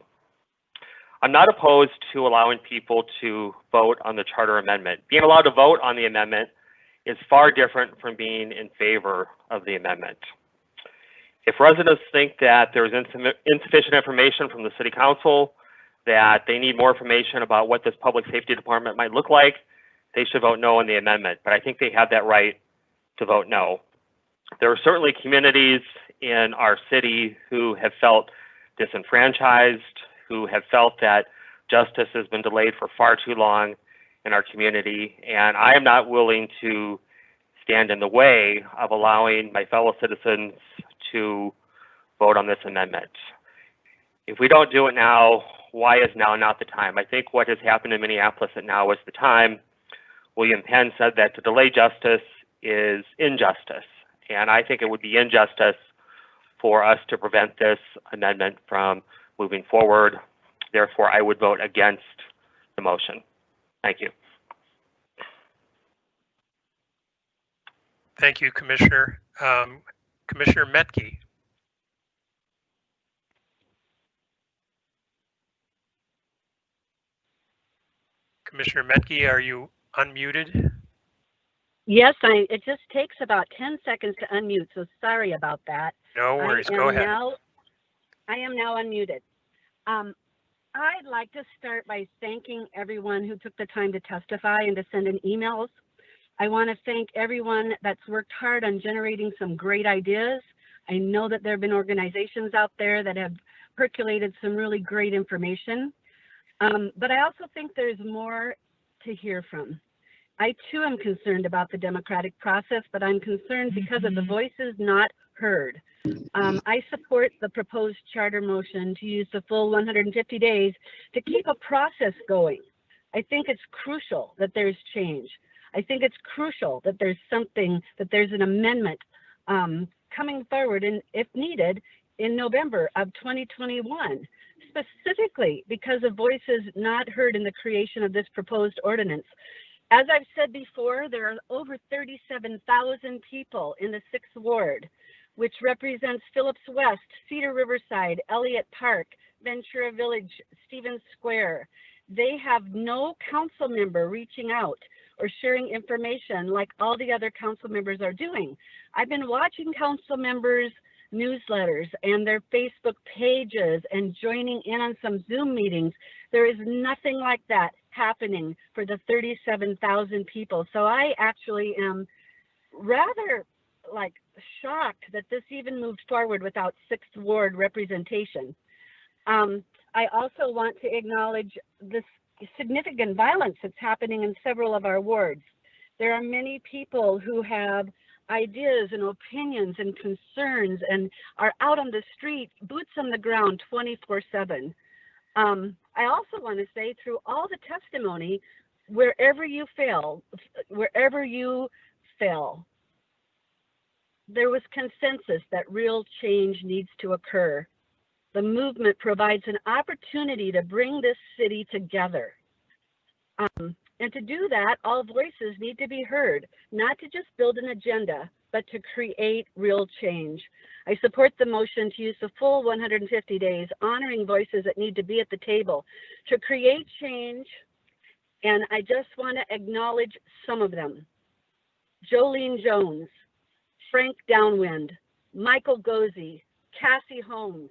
I'm not opposed to allowing people to vote on the charter amendment. Being allowed to vote on the amendment is far different from being in favor of the amendment. If residents think that there's insufficient information from the City Council, that they need more information about what this public safety department might look like, they should vote no on the amendment. But I think they have that right to vote no. There are certainly communities in our city who have felt disenfranchised, who have felt that justice has been delayed for far too long in our community, and I am not willing to stand in the way of allowing my fellow citizens to vote on this amendment. If we don't do it now, why is now not the time? I think what has happened in Minneapolis, that now is the time. William Penn said that to delay justice is injustice, and I think it would be injustice for us to prevent this amendment from moving forward. Therefore, I would vote against the motion. Thank you. Thank you, Commissioner. Commissioner Metke. Commissioner Metke, are you unmuted? Yes, it just takes about 10 seconds to unmute, so sorry about that. No worries, go ahead. I am now unmuted. I'd like to start by thanking everyone who took the time to testify and to send in emails. I want to thank everyone that's worked hard on generating some great ideas. I know that there have been organizations out there that have percolated some really great information. But I also think there's more to hear from. I too am concerned about the democratic process, but I'm concerned because of the voices not heard. I support the proposed charter motion to use the full 150 days to keep a process going. I think it's crucial that there's change. I think it's crucial that there's an amendment coming forward, and if needed, in November of 2021, specifically because of voices not heard in the creation of this proposed ordinance. As I've said before, there are over 37,000 people in the 6th Ward, which represents Phillips West, Cedar Riverside, Elliott Park, Ventura Village, Stevens Square. They have no council member reaching out or sharing information like all the other council members are doing. I've been watching council members' newsletters and their Facebook pages and joining in on some Zoom meetings. There is nothing like that happening for the 37,000 people. So I actually am rather shocked that this even moved forward without 6th Ward representation. I also want to acknowledge this significant violence that's happening in several of our wards. There are many people who have ideas and opinions and concerns and are out on the street, boots on the ground 24/7. I also want to say, through all the testimony, wherever you fail, there was consensus that real change needs to occur. The movement provides an opportunity to bring this city together. And to do that, all voices need to be heard, not to just build an agenda, but to create real change. I support the motion to use the full 150 days, honoring voices that need to be at the table to create change. And I just want to acknowledge some of them. Jolene Jones, Frank Downwind, Michael Gozi, Cassie Holmes,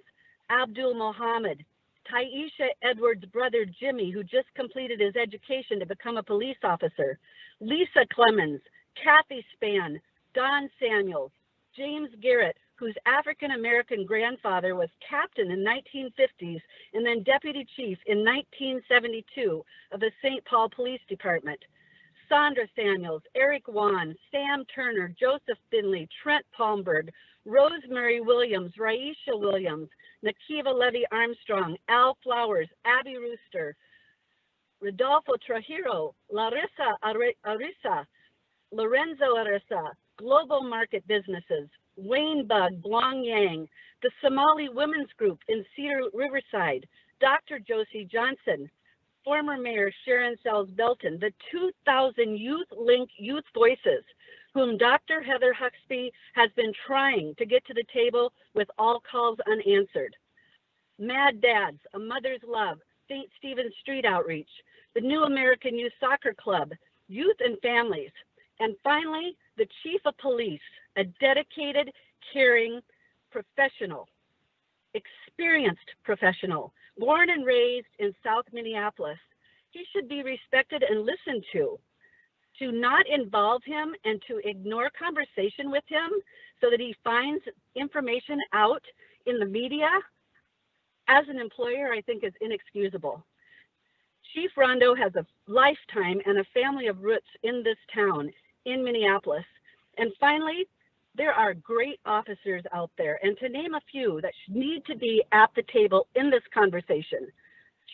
Abdul Mohammed, Taisha Edwards' brother Jimmy, who just completed his education to become a police officer, Lisa Clemens, Kathy Spann, Don Samuels, James Garrett, whose African-American grandfather was captain in 1950s and then deputy chief in 1972 of the St. Paul Police Department, Sandra Samuels, Eric Wan, Sam Turner, Joseph Finley, Trent Palmberg, Rosemary Williams, Raisha Williams, Nakiva Levy Armstrong, Al Flowers, Abby Rooster, Rodolfo Trujillo, Larissa Arisa, Lorenzo Arisa, Global Market Businesses, Wayne Bug, Blong Yang, the Somali Women's Group in Cedar Riverside, Dr. Josie Johnson, former Mayor Sharon Sells Belton, the 2,000 Youth Link Youth Voices, whom Dr. Heather Huxby has been trying to get to the table with all calls unanswered. Mad Dads, A Mother's Love, St. Stephen's Street Outreach, the New American Youth Soccer Club, Youth and Families, and finally, the Chief of Police, a dedicated, caring professional, experienced professional, born and raised in South Minneapolis. He should be respected and listened to. To not involve him and to ignore conversation with him so that he finds information out in the media, as an employer, I think is inexcusable. Chief Rondo has a lifetime and a family of roots in this town, in Minneapolis. And finally, there are great officers out there, and to name a few that need to be at the table in this conversation: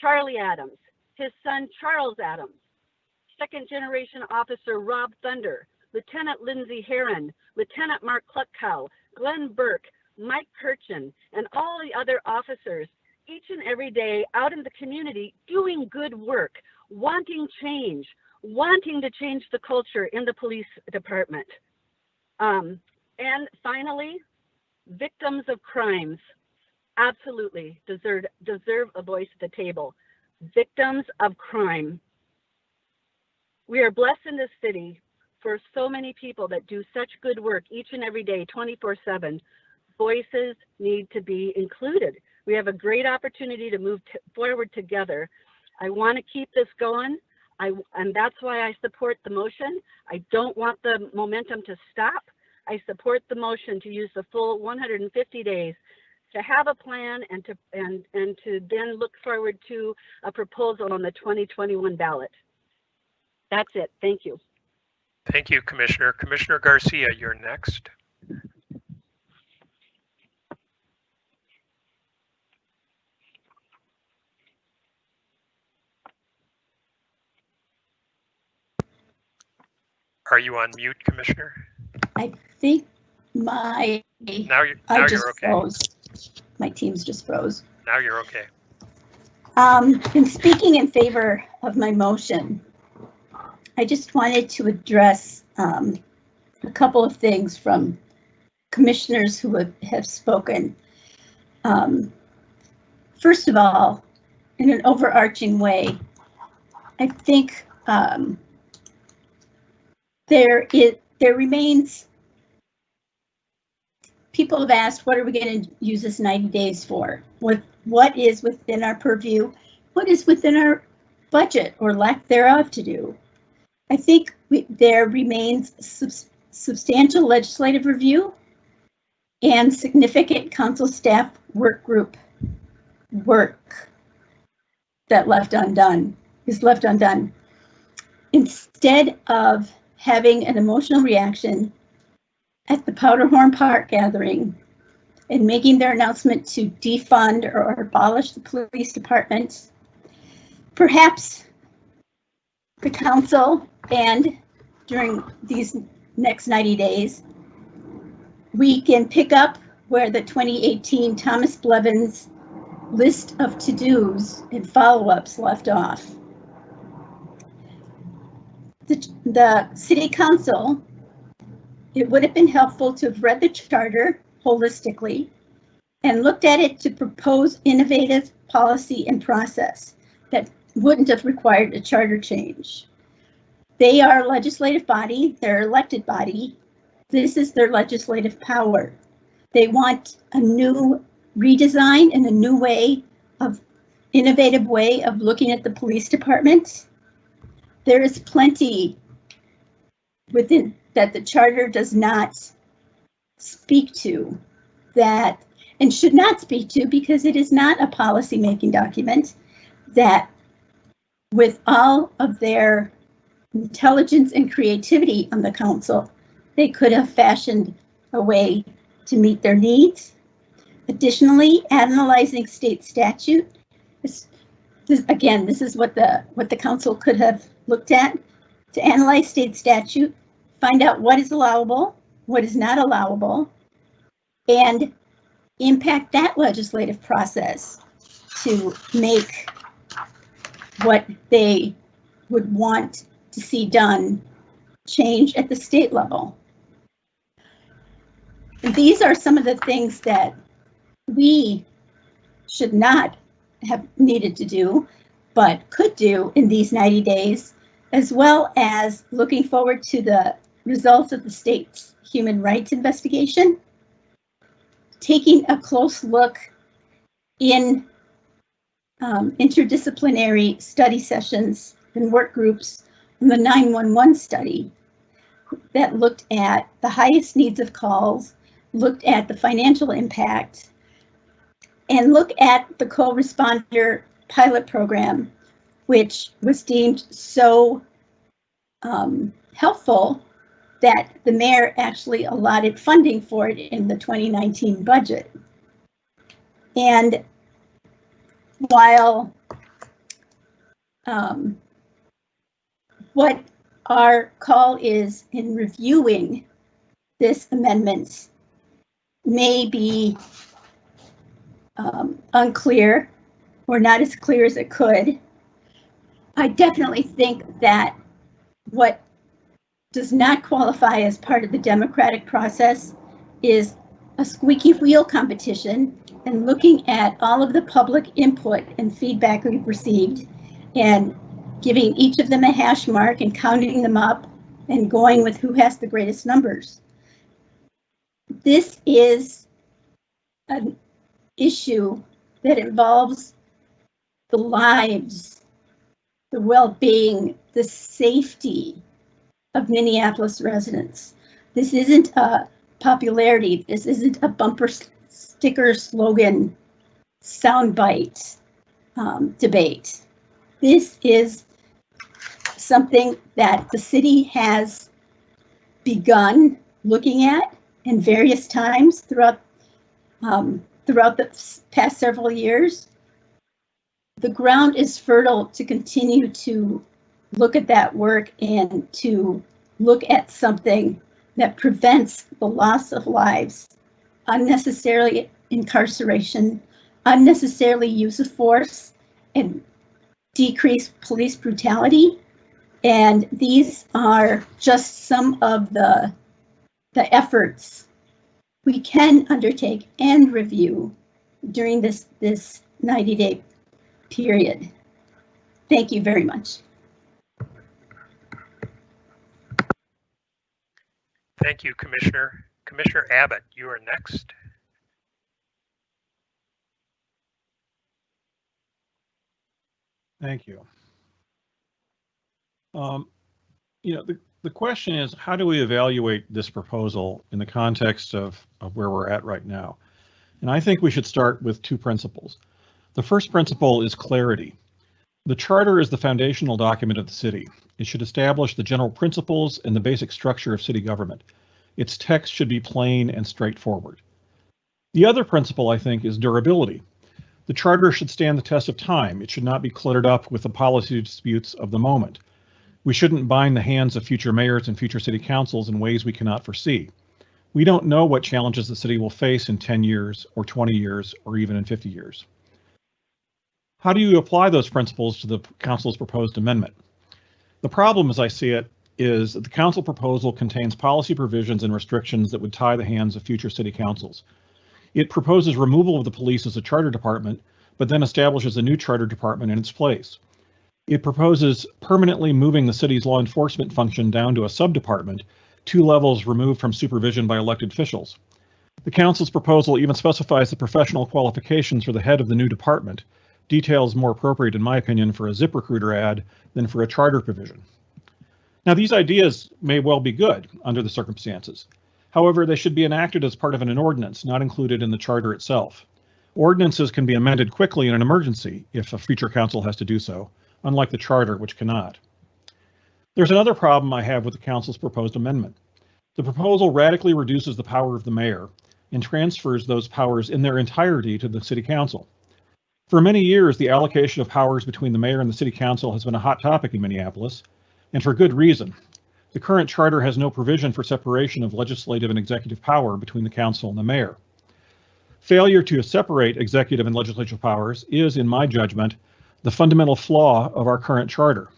Charlie Adams, his son Charles Adams, second generation officer Rob Thunder, Lieutenant Lindsay Heron, Lieutenant Mark Kluckow, Glenn Burke, Mike Kirchen, and all the other officers each and every day out in the community doing good work, wanting change, wanting to change the culture in the police department. And finally, victims of crimes absolutely deserve a voice at the table. Victims of crime. We are blessed in this city for so many people that do such good work each and every day, 24/7. Voices need to be included. We have a great opportunity to move forward together. I want to keep this going, and that's why I support the motion. I don't want the momentum to stop. I support the motion to use the full 150 days to have a plan and to then look forward to a proposal on the 2021 ballot. That's it. Thank you. Thank you, Commissioner. Commissioner Garcia, you're next. Are you on mute, Commissioner? I think my Now you're okay. Froze. My Teams just froze. Now you're okay. In speaking in favor of my motion, I just wanted to address a couple of things from commissioners who have spoken. First of all, in an overarching way, I think there remains, people have asked, what are we going to use this 90 days for? What is within our purview? What is within our budget or lack thereof to do? I think there remains substantial legislative review and significant council staff work group work that is left undone. Instead of having an emotional reaction at the Powderhorn Park gathering and making their announcement to defund or abolish the police department, perhaps the council and during these next 90 days, we can pick up where the 2018 Thomas Blevins list of to-dos and follow-ups left off. The city council, it would have been helpful to have read the charter holistically and looked at it to propose innovative policy and process that wouldn't have required a charter change. They are a legislative body, they're an elected body. This is their legislative power. They want a new redesign and a new way of, innovative way of looking at the police department. There is plenty within that the charter does not speak to that, and should not speak to, because it is not a policy-making document, that with all of their intelligence and creativity on the council, they could have fashioned a way to meet their needs. Additionally, analyzing state statute. This is what the council could have looked at, to analyze state statute, find out what is allowable, what is not allowable, and impact that legislative process to make what they would want to see done change at the state level. And these are some of the things that we should not have needed to do, but could do in these 90 days, as well as looking forward to the results of the state's human rights investigation, taking a close look in interdisciplinary study sessions and work groups on the 911 study that looked at the highest needs of calls, looked at the financial impact, and look at the co-responder pilot program, which was deemed so helpful that the mayor actually allotted funding for it in the 2019 budget. And while what our call is in reviewing this amendment may be unclear or not as clear as it could, I definitely think that what does not qualify as part of the democratic process is a squeaky wheel competition, and looking at all of the public input and feedback we've received and giving each of them a hash mark and counting them up and going with who has the greatest numbers. This is an issue that involves the lives, the well-being, the safety of Minneapolis residents. This isn't a popularity. This isn't a bumper sticker slogan soundbite debate. This is something that the city has begun looking at in various times throughout the past several years. The ground is fertile to continue to look at that work and to look at something that prevents the loss of lives, unnecessarily incarceration, unnecessarily use of force, and decrease police brutality. And these are just some of the efforts we can undertake and review during this 90-day period. Thank you very much. Thank you, Commissioner. Commissioner Abbott, you are next. Thank you. The question is, how do we evaluate this proposal in the context of where we're at right now? And I think we should start with two principles. The first principle is clarity. The charter is the foundational document of the city. It should establish the general principles and the basic structure of city government. Its text should be plain and straightforward. The other principle, I think, is durability. The charter should stand the test of time. It should not be cluttered up with the policy disputes of the moment. We shouldn't bind the hands of future mayors and future city councils in ways we cannot foresee. We don't know what challenges the city will face in 10 years or 20 years or even in 50 years. How do you apply those principles to the council's proposed amendment? The problem, as I see it, is that the council proposal contains policy provisions and restrictions that would tie the hands of future city councils. It proposes removal of the police as a charter department, but then establishes a new charter department in its place. It proposes permanently moving the city's law enforcement function down to a sub-department, 2 levels removed from supervision by elected officials. The council's proposal even specifies the professional qualifications for the head of the new department, details more appropriate, in my opinion, for a ZipRecruiter ad than for a charter provision. Now, these ideas may well be good under the circumstances. However, they should be enacted as part of an ordinance, not included in the charter itself. Ordinances can be amended quickly in an emergency if a future council has to do so, unlike the charter, which cannot. There's another problem I have with the council's proposed amendment. The proposal radically reduces the power of the mayor and transfers those powers in their entirety to the city council. For many years, the allocation of powers between the mayor and the city council has been a hot topic in Minneapolis, and for good reason. The current charter has no provision for separation of legislative and executive power between the council and the mayor. Failure to separate executive and legislative powers is, in my judgment, the fundamental flaw of our current charter.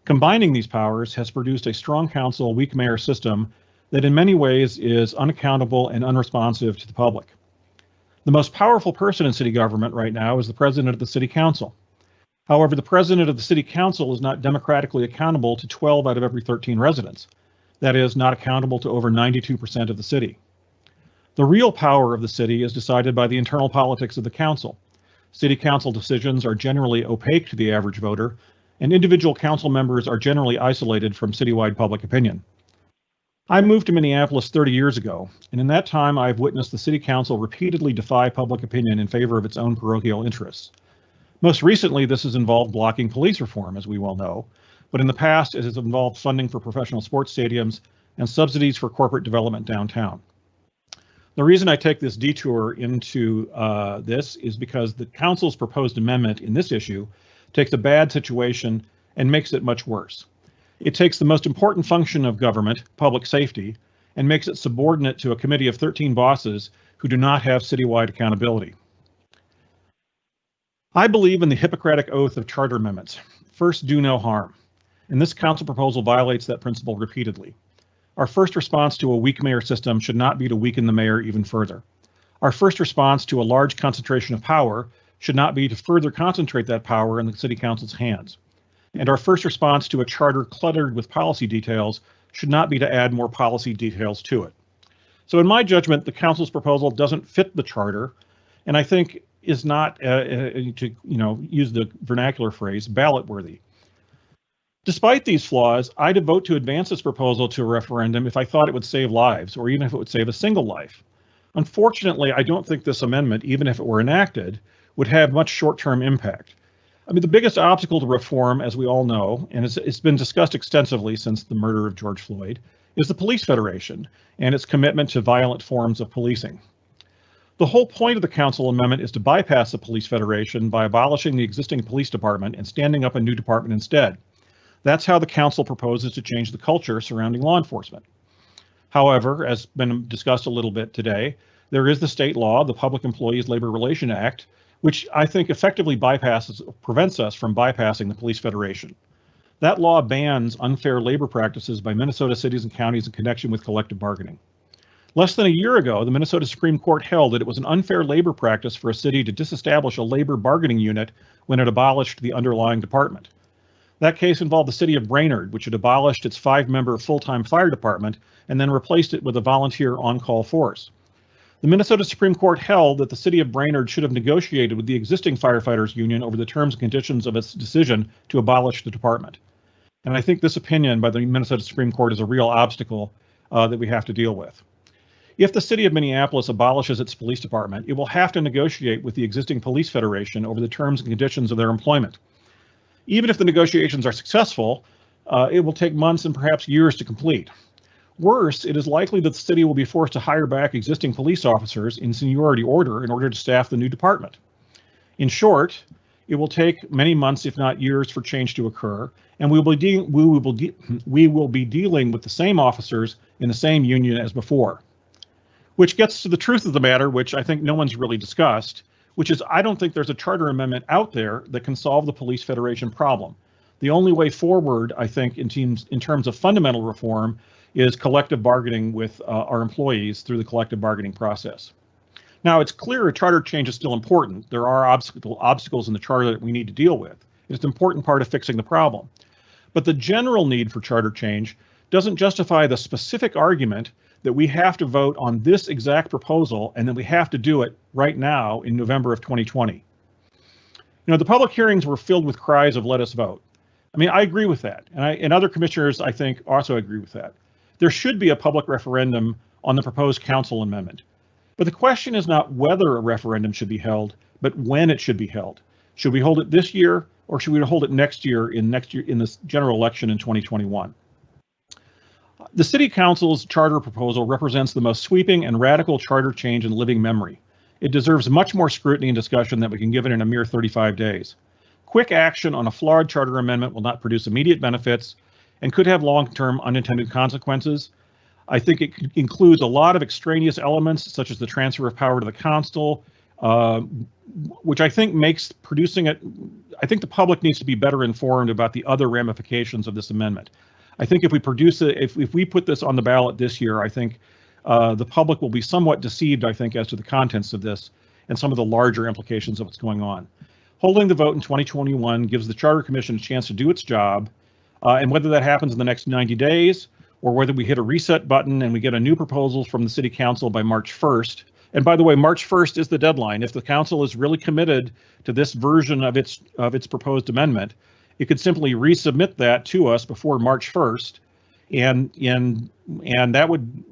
Combining these powers has produced a strong council, weak mayor system that in many ways is unaccountable and unresponsive to the public. The most powerful person in city government right now is the president of the city council. However, the president of the city council is not democratically accountable to 12 out of every 13 residents. That is, not accountable to over 92% of the city. The real power of the city is decided by the internal politics of the council. City council decisions are generally opaque to the average voter, and individual council members are generally isolated from citywide public opinion. I moved to Minneapolis 30 years ago, and in that time I've witnessed the city council repeatedly defy public opinion in favor of its own parochial interests. Most recently, this has involved blocking police reform, as we well know, but in the past it has involved funding for professional sports stadiums and subsidies for corporate development downtown. The reason I take this detour into this is because the council's proposed amendment in this issue takes a bad situation and makes it much worse. It takes the most important function of government, public safety, and makes it subordinate to a committee of 13 bosses who do not have citywide accountability. I believe in the Hippocratic oath of charter amendments. First, do no harm. And this council proposal violates that principle repeatedly. Our first response to a weak mayor system should not be to weaken the mayor even further. Our first response to a large concentration of power should not be to further concentrate that power in the city council's hands. And our first response to a charter cluttered with policy details should not be to add more policy details to it. So in my judgment, the council's proposal doesn't fit the charter, and I think is not, to use the vernacular phrase, ballot worthy. Despite these flaws, I'd vote to advance this proposal to a referendum if I thought it would save lives, or even if it would save a single life. Unfortunately, I don't think this amendment, even if it were enacted, would have much short-term impact. I mean, the biggest obstacle to reform, as we all know, and it's been discussed extensively since the murder of George Floyd, is the Police Federation and its commitment to violent forms of policing. The whole point of the council amendment is to bypass the Police Federation by abolishing the existing police department and standing up a new department instead. That's how the council proposes to change the culture surrounding law enforcement. However, as been discussed a little bit today, there is the state law, the Public Employees Labor Relations Act, which I think effectively prevents us from bypassing the Police Federation. That law bans unfair labor practices by Minnesota cities and counties in connection with collective bargaining. Less than a year ago, the Minnesota Supreme Court held that it was an unfair labor practice for a city to disestablish a labor bargaining unit when it abolished the underlying department. That case involved the city of Brainerd, which had abolished its 5-member full-time fire department and then replaced it with a volunteer on-call force. The Minnesota Supreme Court held that the city of Brainerd should have negotiated with the existing firefighters union over the terms and conditions of its decision to abolish the department. And I think this opinion by the Minnesota Supreme Court is a real obstacle that we have to deal with. If the city of Minneapolis abolishes its police department, it will have to negotiate with the existing police federation over the terms and conditions of their employment. Even if the negotiations are successful, it will take months and perhaps years to complete. Worse, it is likely that the city will be forced to hire back existing police officers in seniority order in order to staff the new department. In short, it will take many months, if not years, for change to occur, and we will be dealing with the same officers in the same union as before. Which gets to the truth of the matter, which I think no one's really discussed, which is I don't think there's a charter amendment out there that can solve the Police Federation problem. The only way forward, I think, in terms of fundamental reform is collective bargaining with our employees through the collective bargaining process. Now, it's clear a charter change is still important. There are obstacles in the charter that we need to deal with. It's an important part of fixing the problem. But the general need for charter change doesn't justify the specific argument that we have to vote on this exact proposal and that we have to do it right now in November of 2020. You know, the public hearings were filled with cries of let us vote. I mean, I agree with that. And other commissioners, I think, also agree with that. There should be a public referendum on the proposed council amendment. But the question is not whether a referendum should be held, but when it should be held. Should we hold it this year, or should we hold it next year in this general election in 2021? The City Council's charter proposal represents the most sweeping and radical charter change in living memory. It deserves much more scrutiny and discussion than we can give it in a mere 35 days. Quick action on a flawed charter amendment will not produce immediate benefits and could have long-term unintended consequences. I think it includes a lot of extraneous elements, such as the transfer of power to the council, which I think makes producing it. I think the public needs to be better informed about the other ramifications of this amendment. I think if we produce it, if we put this on the ballot this year, I think the public will be somewhat deceived, I think, as to the contents of this and some of the larger implications of what's going on. Holding the vote in 2021 gives the Charter Commission a chance to do its job, and whether that happens in the next 90 days or whether we hit a reset button and we get a new proposal from the City Council by March 1st. And by the way, March 1st is the deadline. If the council is really committed to this version of its proposed amendment, it could simply resubmit that to us before March 1st, and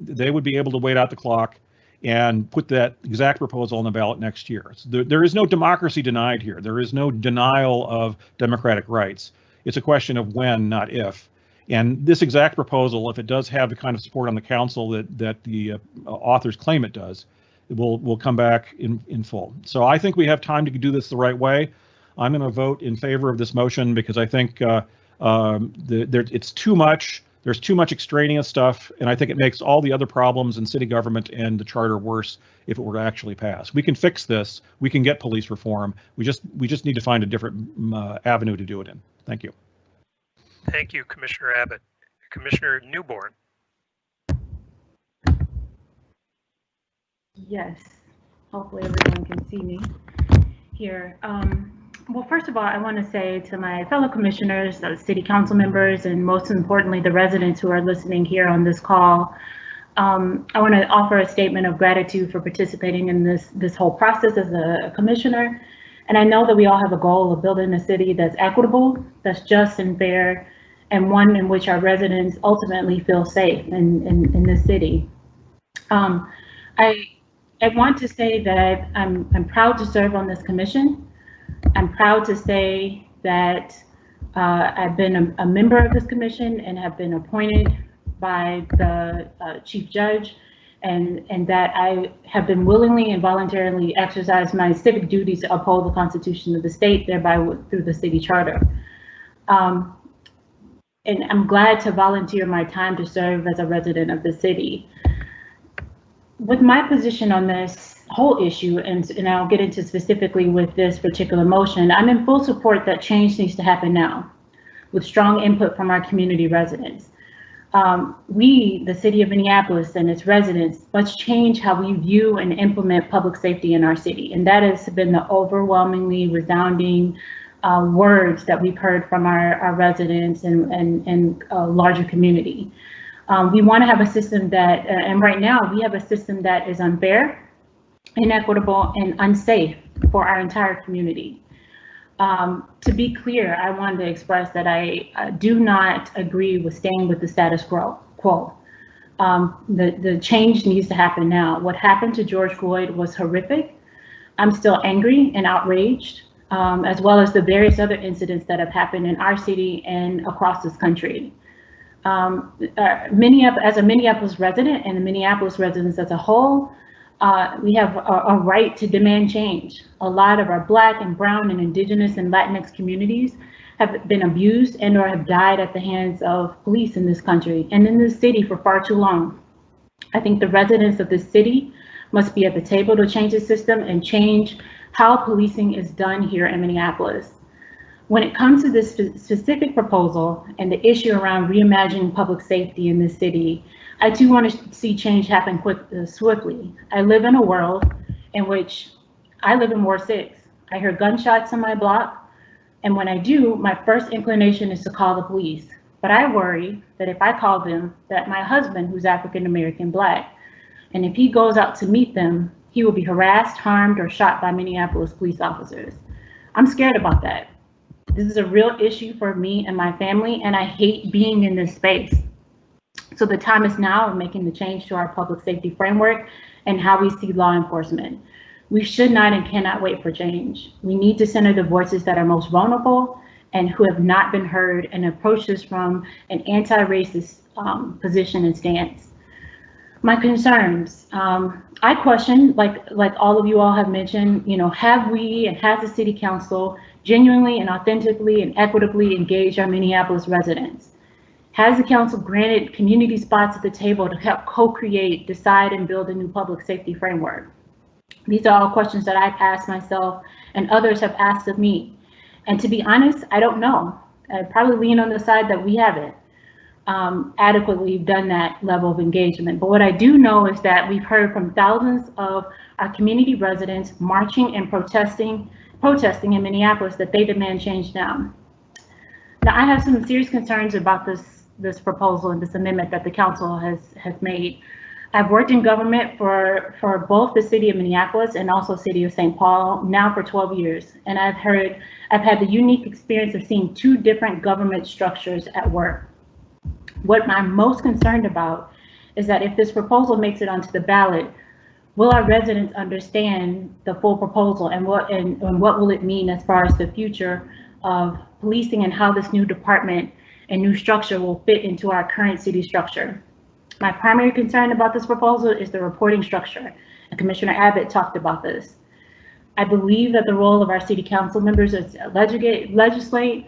they would be able to wait out the clock and put that exact proposal on the ballot next year. So there is no democracy denied here. There is no denial of democratic rights. It's a question of when, not if. And this exact proposal, if it does have the kind of support on the council that the authors claim it does, it will come back in full. So I think we have time to do this the right way. I'm going to vote in favor of this motion because I think it's too much. There's too much extraneous stuff, and I think it makes all the other problems in city government and the charter worse if it were to actually pass. We can fix this. We can get police reform. We just need to find a different avenue to do it in. Thank you. Thank you, Commissioner Abbott. Commissioner Newborn. Yes, hopefully everyone can see me here. Well, first of all, I want to say to my fellow commissioners, the city council members, and most importantly, the residents who are listening here on this call, I want to offer a statement of gratitude for participating in this whole process as a commissioner. And I know that we all have a goal of building a city that's equitable, that's just and fair, and one in which our residents ultimately feel safe in this city. I want to say that I'm proud to serve on this commission. I'm proud to say that I've been a member of this commission and have been appointed by the chief judge, and that I have been willingly and voluntarily exercise my civic duties to uphold the Constitution of the state, thereby through the city charter. And I'm glad to volunteer my time to serve as a resident of the city. With my position on this whole issue, and I'll get into specifically with this particular motion, I'm in full support that change needs to happen now, with strong input from our community residents. We, the city of Minneapolis and its residents, must change how we view and implement public safety in our city. And that has been the overwhelmingly resounding words that we've heard from our residents and larger community. We want to have a system that, and right now we have a system that is unfair, inequitable, and unsafe for our entire community. To be clear, I wanted to express that I do not agree with staying with the status quo. The change needs to happen now. What happened to George Floyd was horrific. I'm still angry and outraged, as well as the various other incidents that have happened in our city and across this country. As a Minneapolis resident and the Minneapolis residents as a whole, we have a right to demand change. A lot of our Black and Brown and Indigenous and Latinx communities have been abused and or have died at the hands of police in this country and in this city for far too long. I think the residents of this city must be at the table to change the system and change how policing is done here in Minneapolis. When it comes to this specific proposal and the issue around reimagining public safety in this city, I do want to see change happen swiftly. I live in a world in which I live in Ward 6. I hear gunshots on my block, and when I do, my first inclination is to call the police. But I worry that if I call them, that my husband, who's African American Black, and if he goes out to meet them, he will be harassed, harmed, or shot by Minneapolis police officers. I'm scared about that. This is a real issue for me and my family, and I hate being in this space. So the time is now of making the change to our public safety framework and how we see law enforcement. We should not and cannot wait for change. We need to center the voices that are most vulnerable and who have not been heard and approach this from an anti-racist position and stance. My concerns, I question, like all of you all have mentioned, have we and has the city council genuinely and authentically and equitably engaged our Minneapolis residents? Has the council granted community spots at the table to help co-create, decide, and build a new public safety framework? These are all questions that I've asked myself and others have asked of me. And to be honest, I don't know. I probably lean on the side that we haven't adequately done that level of engagement. But what I do know is that we've heard from thousands of our community residents marching and protesting in Minneapolis that they demand change now. Now, I have some serious concerns about this proposal and this amendment that the council has made. I've worked in government for both the city of Minneapolis and also city of St. Paul now for 12 years. And I've had the unique experience of seeing two different government structures at work. What I'm most concerned about is that if this proposal makes it onto the ballot, will our residents understand the full proposal and what will it mean as far as the future of policing and how this new department and new structure will fit into our current city structure? My primary concern about this proposal is the reporting structure, and Commissioner Abbott talked about this. I believe that the role of our city council members is to legislate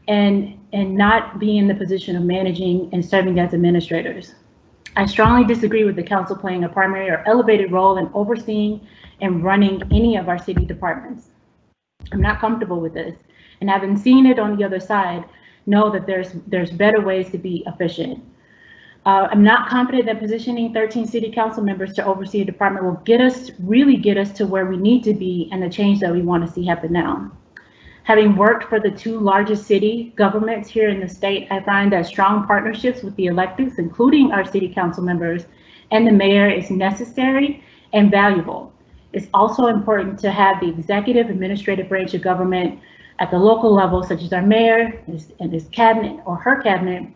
and not be in the position of managing and serving as administrators. I strongly disagree with the council playing a primary or elevated role in overseeing and running any of our city departments. I'm not comfortable with this, and having seen it on the other side, know that there's better ways to be efficient. I'm not confident that positioning 13 city council members to oversee a department will really get us to where we need to be and the change that we want to see happen now. Having worked for the two largest city governments here in the state, I find that strong partnerships with the electeds, including our city council members and the mayor, is necessary and valuable. It's also important to have the executive administrative branch of government at the local level, such as our mayor and his cabinet or her cabinet,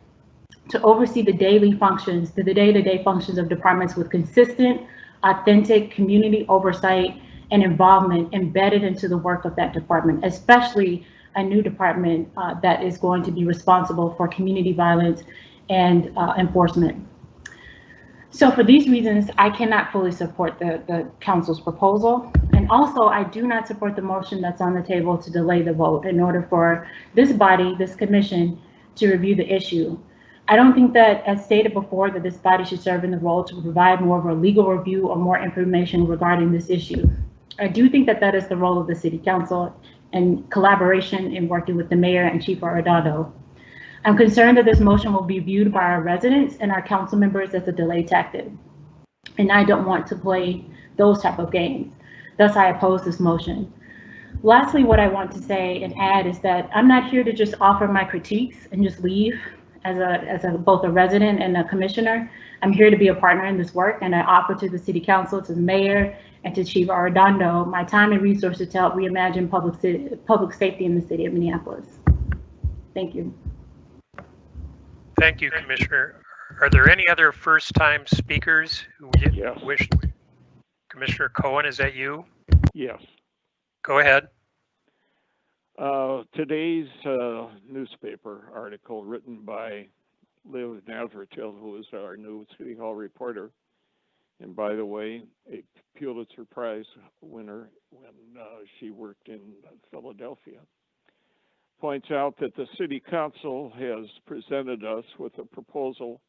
to oversee the day-to-day functions of departments with consistent, authentic community oversight and involvement embedded into the work of that department, especially a new department that is going to be responsible for community violence and enforcement. So for these reasons, I cannot fully support the council's proposal. And also, I do not support the motion that's on the table to delay the vote in order for this body, this commission, to review the issue. I don't think that, as stated before, that this body should serve in the role to provide more of a legal review or more information regarding this issue. I do think that that is the role of the city council and collaboration in working with the mayor and Chief Arredondo. I'm concerned that this motion will be viewed by our residents and our council members as a delay tactic. And I don't want to play those type of games. Thus, I oppose this motion. Lastly, what I want to say and add is that I'm not here to just offer my critiques and just leave as both a resident and a commissioner. I'm here to be a partner in this work, and I offer to the city council, to the mayor, and to Chief Arredondo my time and resources to help reimagine public safety in the city of Minneapolis. Thank you. Thank you, Commissioner. Are there any other first-time speakers who wish? Commissioner Cohen, is that you? Yes. Go ahead. Today's newspaper article written by Liv Nazratil, who is our new City Hall reporter, and by the way, a Pulitzer Prize winner when she worked in Philadelphia, points out that the City Council has presented us with a proposal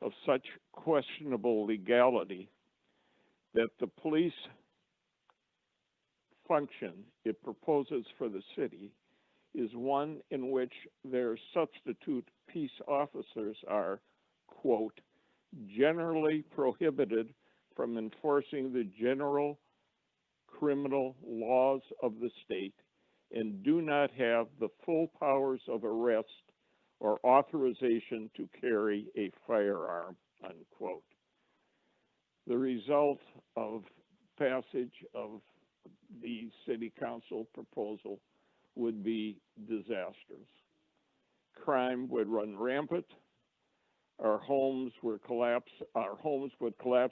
of such questionable legality that the police function it proposes for the city is one in which their substitute peace officers are, quote, generally prohibited from enforcing the general criminal laws of the state and do not have the full powers of arrest or authorization to carry a firearm, unquote. The result of passage of the city council proposal would be disastrous. Crime would run rampant. Our homes would collapse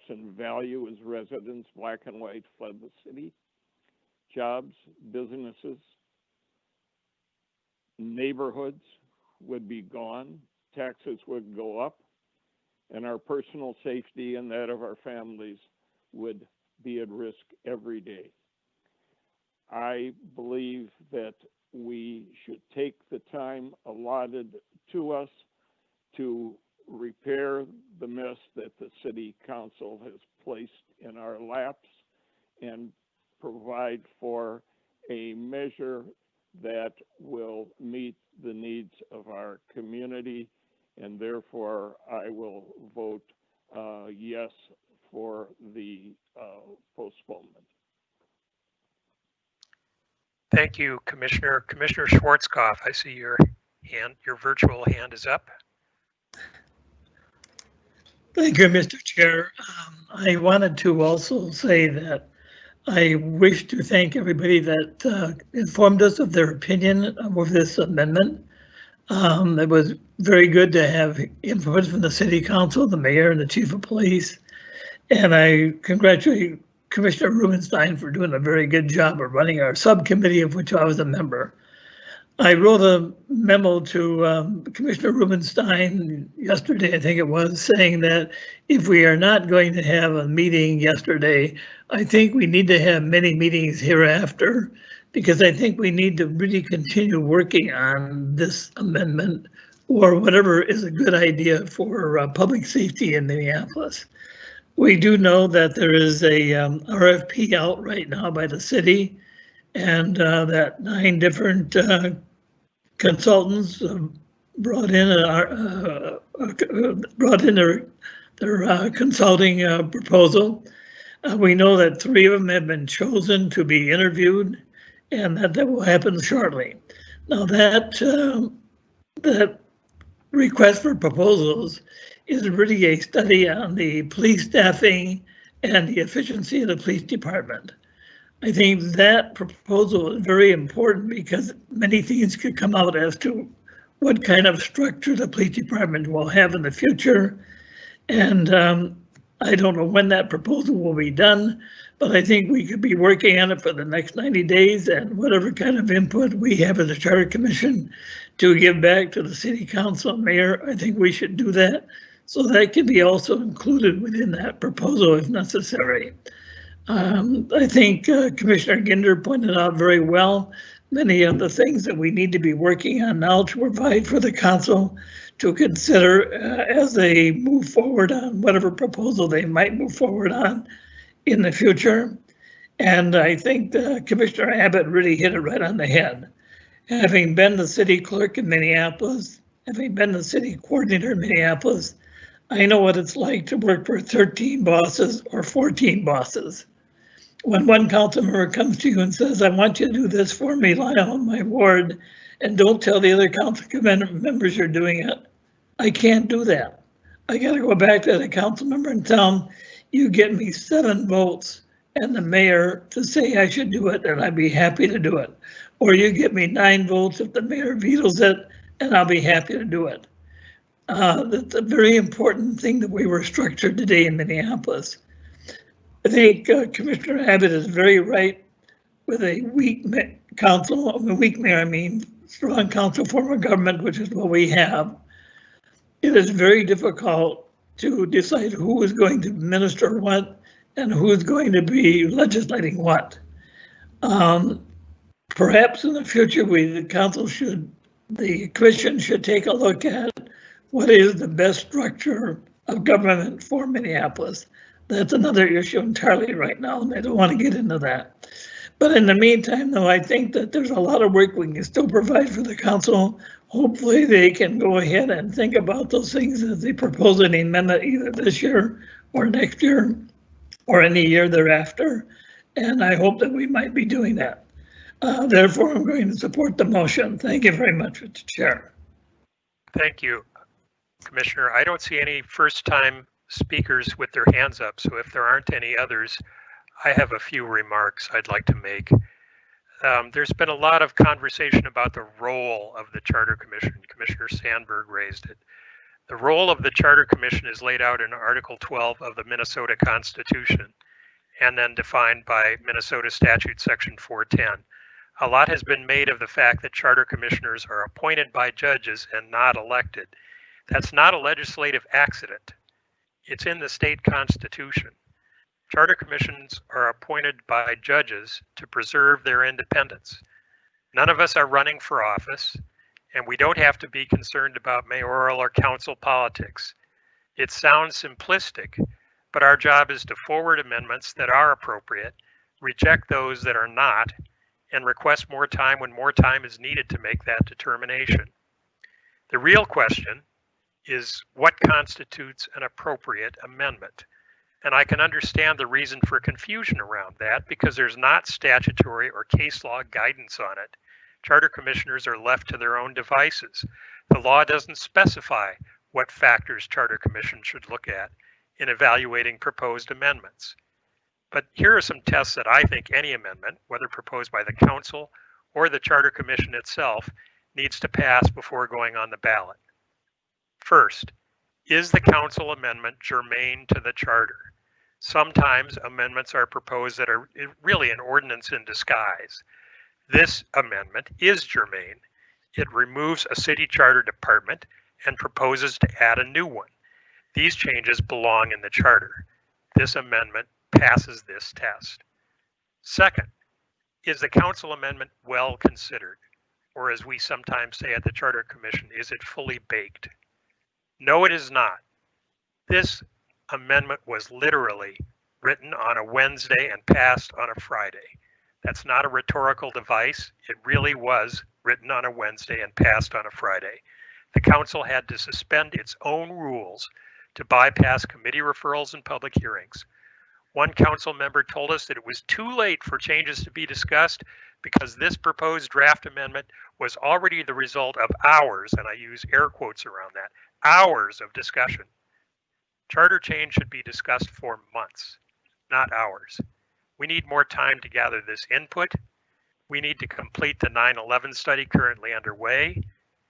in value as residents, black and white, fled the city. Jobs, businesses, neighborhoods would be gone. Taxes would go up, and our personal safety and that of our families would be at risk every day. I believe that we should take the time allotted to us to repair the mess that the city council has placed in our laps and provide for a measure that will meet the needs of our community, and therefore I will vote yes for the postponement. Thank you, Commissioner. Commissioner Schwarzkopf, I see your hand, your virtual hand is up. Thank you, Mr. Chair. I wanted to also say that I wish to thank everybody that informed us of their opinion of this amendment. It was very good to have input from the city council, the mayor, and the chief of police. And I congratulate Commissioner Rubenstein for doing a very good job of running our subcommittee, of which I was a member. I wrote a memo to Commissioner Rubenstein yesterday, I think it was, saying that if we are not going to have a meeting yesterday, I think we need to have many meetings hereafter, because I think we need to really continue working on this amendment or whatever is a good idea for public safety in Minneapolis. We do know that there is a RFP out right now by the city, and that 9 different consultants brought in their consulting proposal. We know that 3 of them have been chosen to be interviewed, and that will happen shortly. Now that request for proposals is really a study on the police staffing and the efficiency of the police department. I think that proposal is very important because many things could come out as to what kind of structure the police department will have in the future. And I don't know when that proposal will be done, but I think we could be working on it for the next 90 days, and whatever kind of input we have as a Charter Commission to give back to the City Council and Mayor, I think we should do that. So that can be also included within that proposal if necessary. I think Commissioner Ginder pointed out very well many of the things that we need to be working on now to provide for the council to consider as they move forward on whatever proposal they might move forward on in the future. And I think Commissioner Abbott really hit it right on the head. Having been the city clerk in Minneapolis, having been the city coordinator in Minneapolis, I know what it's like to work for 13 bosses or 14 bosses. When one council member comes to you and says, I want you to do this for me, Lionel, in my ward, and don't tell the other council members you're doing it, I can't do that. I got to go back to the council member and tell them, you get me 7 votes and the mayor to say I should do it, and I'd be happy to do it. Or you get me 9 votes if the mayor vetoes it, and I'll be happy to do it. That's a very important thing that we were structured today in Minneapolis. I think Commissioner Abbott is very right with a weak mayor, I mean, strong council form of government, which is what we have. It is very difficult to decide who is going to administer what and who is going to be legislating what. Perhaps in the future, the commission should take a look at what is the best structure of government for Minneapolis. That's another issue entirely right now, and I don't want to get into that. But in the meantime, though, I think that there's a lot of work we can still provide for the council. Hopefully they can go ahead and think about those things as they propose an amendment either this year or next year or any year thereafter. And I hope that we might be doing that. Therefore, I'm going to support the motion. Thank you very much, Mr. Chair. Thank you, Commissioner. I don't see any first-time speakers with their hands up, so if there aren't any others, I have a few remarks I'd like to make. There's been a lot of conversation about the role of the Charter Commission. Commissioner Sandberg raised it. The role of the Charter Commission is laid out in Article 12 of the Minnesota Constitution and then defined by Minnesota Statute Section 410. A lot has been made of the fact that charter commissioners are appointed by judges and not elected. That's not a legislative accident. It's in the state constitution. Charter commissions are appointed by judges to preserve their independence. None of us are running for office, and we don't have to be concerned about mayoral or council politics. It sounds simplistic, but our job is to forward amendments that are appropriate, reject those that are not, and request more time when more time is needed to make that determination. The real question is what constitutes an appropriate amendment? And I can understand the reason for confusion around that because there's not statutory or case law guidance on it. Charter commissioners are left to their own devices. The law doesn't specify what factors charter commissions should look at in evaluating proposed amendments. But here are some tests that I think any amendment, whether proposed by the council or the charter commission itself, needs to pass before going on the ballot. First, is the council amendment germane to the charter? Sometimes amendments are proposed that are really an ordinance in disguise. This amendment is germane. It removes a city charter department and proposes to add a new one. These changes belong in the charter. This amendment passes this test. Second, is the council amendment well considered? Or as we sometimes say at the Charter Commission, is it fully baked? No, it is not. This amendment was literally written on a Wednesday and passed on a Friday. That's not a rhetorical device. It really was written on a Wednesday and passed on a Friday. The council had to suspend its own rules to bypass committee referrals and public hearings. One council member told us that it was too late for changes to be discussed because this proposed draft amendment was already the result of hours, and I use air quotes around that, hours of discussion. Charter change should be discussed for months, not hours. We need more time to gather this input. We need to complete the 9/11 study currently underway.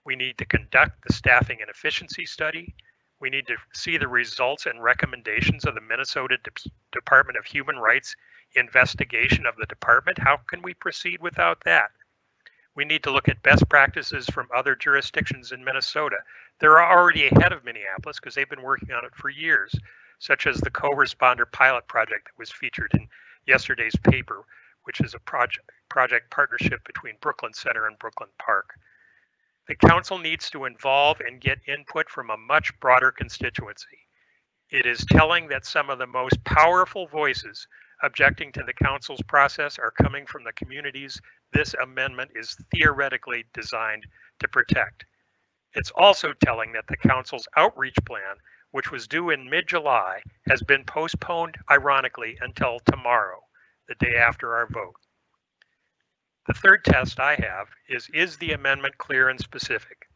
We need to conduct the staffing and efficiency study. We need to see the results and recommendations of the Minnesota Department of Human Rights investigation of the department. How can we proceed without that? We need to look at best practices from other jurisdictions in Minnesota. They're already ahead of Minneapolis because they've been working on it for years, such as the co-responder pilot project that was featured in yesterday's paper, which is a project partnership between Brooklyn Center and Brooklyn Park. The council needs to involve and get input from a much broader constituency. It is telling that some of the most powerful voices objecting to the council's process are coming from the communities this amendment is theoretically designed to protect. It's also telling that the council's outreach plan, which was due in mid-July, has been postponed, ironically, until tomorrow, the day after our vote. The third test I have is the amendment clear and specific?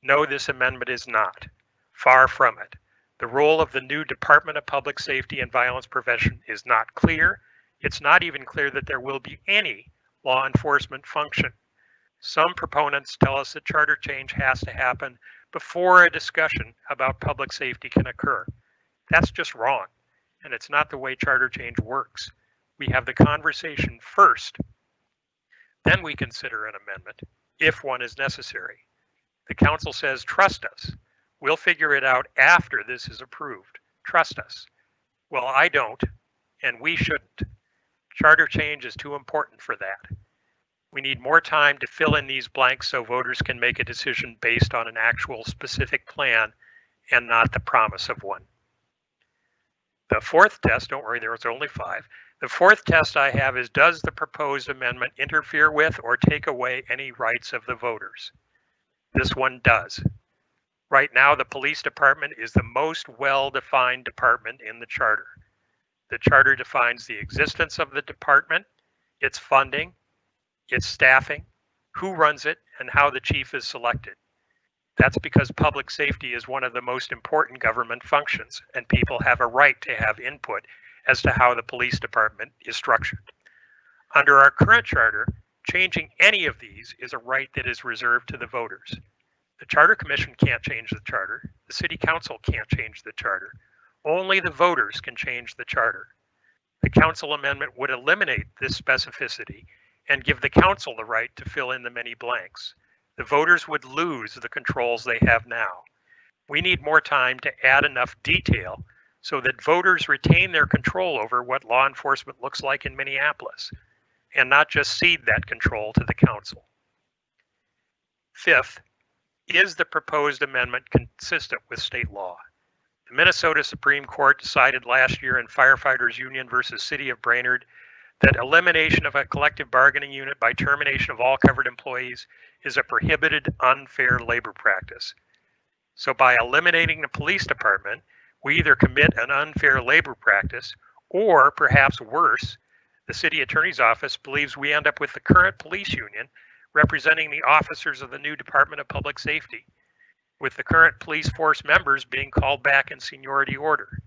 No, this amendment is not. Far from it. The role of the new Department of Public Safety and Violence Prevention is not clear. It's not even clear that there will be any law enforcement function. Some proponents tell us that charter change has to happen before a discussion about public safety can occur. That's just wrong, and it's not the way charter change works. We have the conversation first, then we consider an amendment if one is necessary. The council says, trust us. We'll figure it out after this is approved. Trust us. Well, I don't, and we shouldn't. Charter change is too important for that. We need more time to fill in these blanks so voters can make a decision based on an actual specific plan and not the promise of one. The fourth test, don't worry, there was only 5. The fourth test I have is, does the proposed amendment interfere with or take away any rights of the voters? This one does. Right now, the police department is the most well-defined department in the charter. The charter defines the existence of the department, its funding, its staffing, who runs it, and how the chief is selected. That's because public safety is one of the most important government functions, and people have a right to have input as to how the police department is structured. Under our current charter, changing any of these is a right that is reserved to the voters. The Charter Commission can't change the charter. The City Council can't change the charter. Only the voters can change the charter. The council amendment would eliminate this specificity and give the council the right to fill in the many blanks. The voters would lose the controls they have now. We need more time to add enough detail so that voters retain their control over what law enforcement looks like in Minneapolis, and not just cede that control to the council. Fifth, Is the proposed amendment consistent with state law? The Minnesota Supreme Court decided last year in Firefighters Union versus City of Brainerd that elimination of a collective bargaining unit by termination of all covered employees is a prohibited unfair labor practice. So by eliminating the police department, we either commit an unfair labor practice, or perhaps worse, the city attorney's office believes we end up with the current police union representing the officers of the new Department of Public Safety, with the current police force members being called back in seniority order.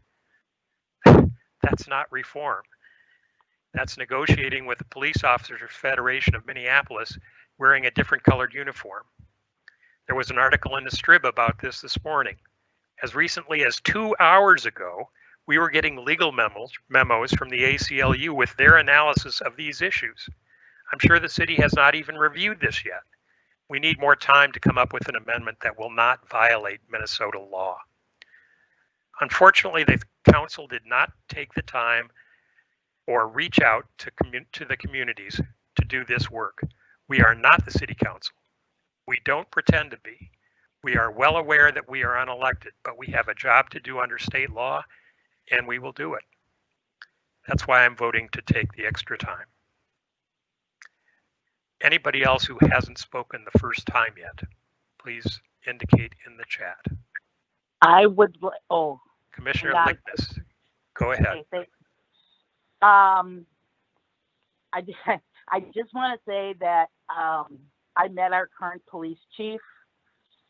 That's not reform. That's negotiating with the Police Officers Federation of Minneapolis wearing a different colored uniform. There was an article in the Strib about this morning. As recently as 2 hours ago, we were getting legal memos from the ACLU with their analysis of these issues. I'm sure the city has not even reviewed this yet. We need more time to come up with an amendment that will not violate Minnesota law. Unfortunately, the council did not take the time or reach out to the communities to do this work. We are not the city council. We don't pretend to be. We are well aware that we are unelected, but we have a job to do under state law, and we will do it. That's why I'm voting to take the extra time. Anybody else who hasn't spoken the first time yet, please indicate in the chat. I would, Commissioner not- Lickness, go ahead. Okay, I just want to say that I met our current police chief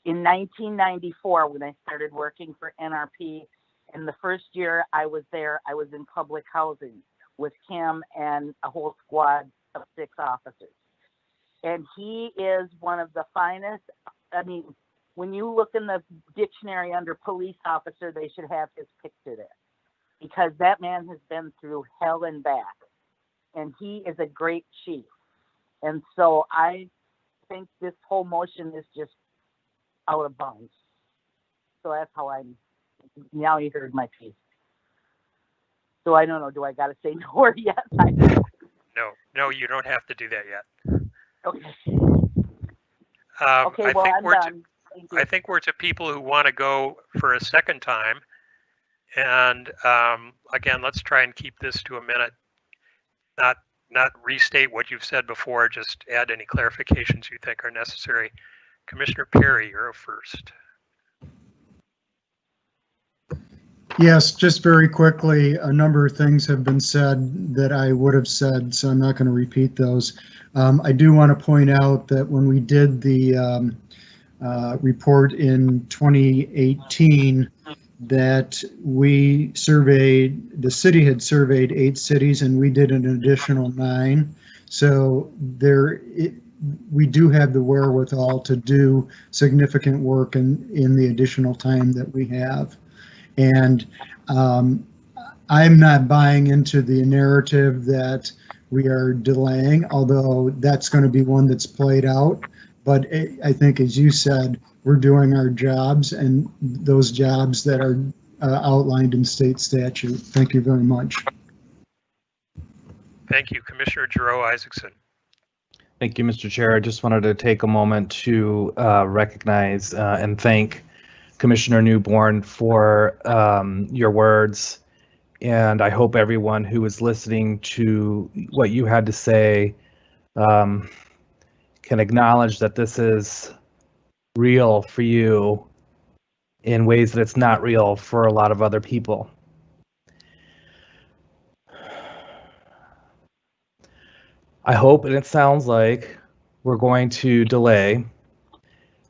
in 1994 when I started working for NRP. And the first year I was there, I was in public housing with Kim and a whole squad of 6 officers. And he is one of the finest. I mean, when you look in the dictionary under police officer, they should have his picture there, because that man has been through hell and back, and he is a great chief. And so I think this whole motion is just out of bounds. So that's how now you heard my piece. So I don't know, do I got to say no or yes? No, you don't have to do that yet. Okay. Okay, well, I'm done. I think we're to people who want to go for a second time. And again, let's try and keep this to a minute. Not restate what you've said before, just add any clarifications you think are necessary. Commissioner Perry, you're first. Yes, just very quickly, a number of things have been said that I would have said, so I'm not going to repeat those. I do want to point out that when we did the report in 2018, that we surveyed, the city had surveyed 8 cities and we did an additional 9. So we do have the wherewithal to do significant work in the additional time that we have. And I'm not buying into the narrative that we are delaying, although that's going to be one that's played out. But I think, as you said, we're doing our jobs, and those jobs that are outlined in state statute. Thank you very much. Thank you, Commissioner Giroux Isaacson. Thank you, Mr. Chair. I just wanted to take a moment to recognize and thank Commissioner Newborn for your words. And I hope everyone who is listening to what you had to say can acknowledge that this is real for you in ways that it's not real for a lot of other people. I hope, and it sounds like, we're going to delay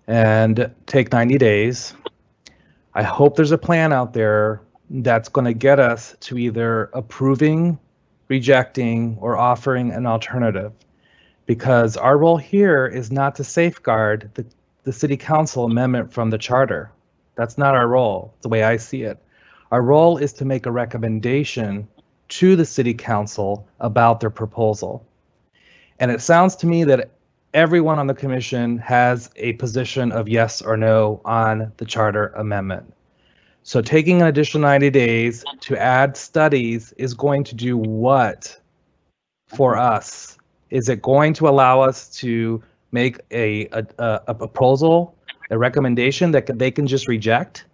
and take 90 days. I hope there's a plan out there that's going to get us to either approving, rejecting, or offering an alternative. Because our role here is not to safeguard the city council amendment from the charter. That's not our role, the way I see it. Our role is to make a recommendation to the city council about their proposal. And it sounds to me that everyone on the commission has a position of yes or no on the charter amendment. So taking an additional 90 days to add studies is going to do what for us? Is it going to allow us to make a proposal a recommendation that they can just reject.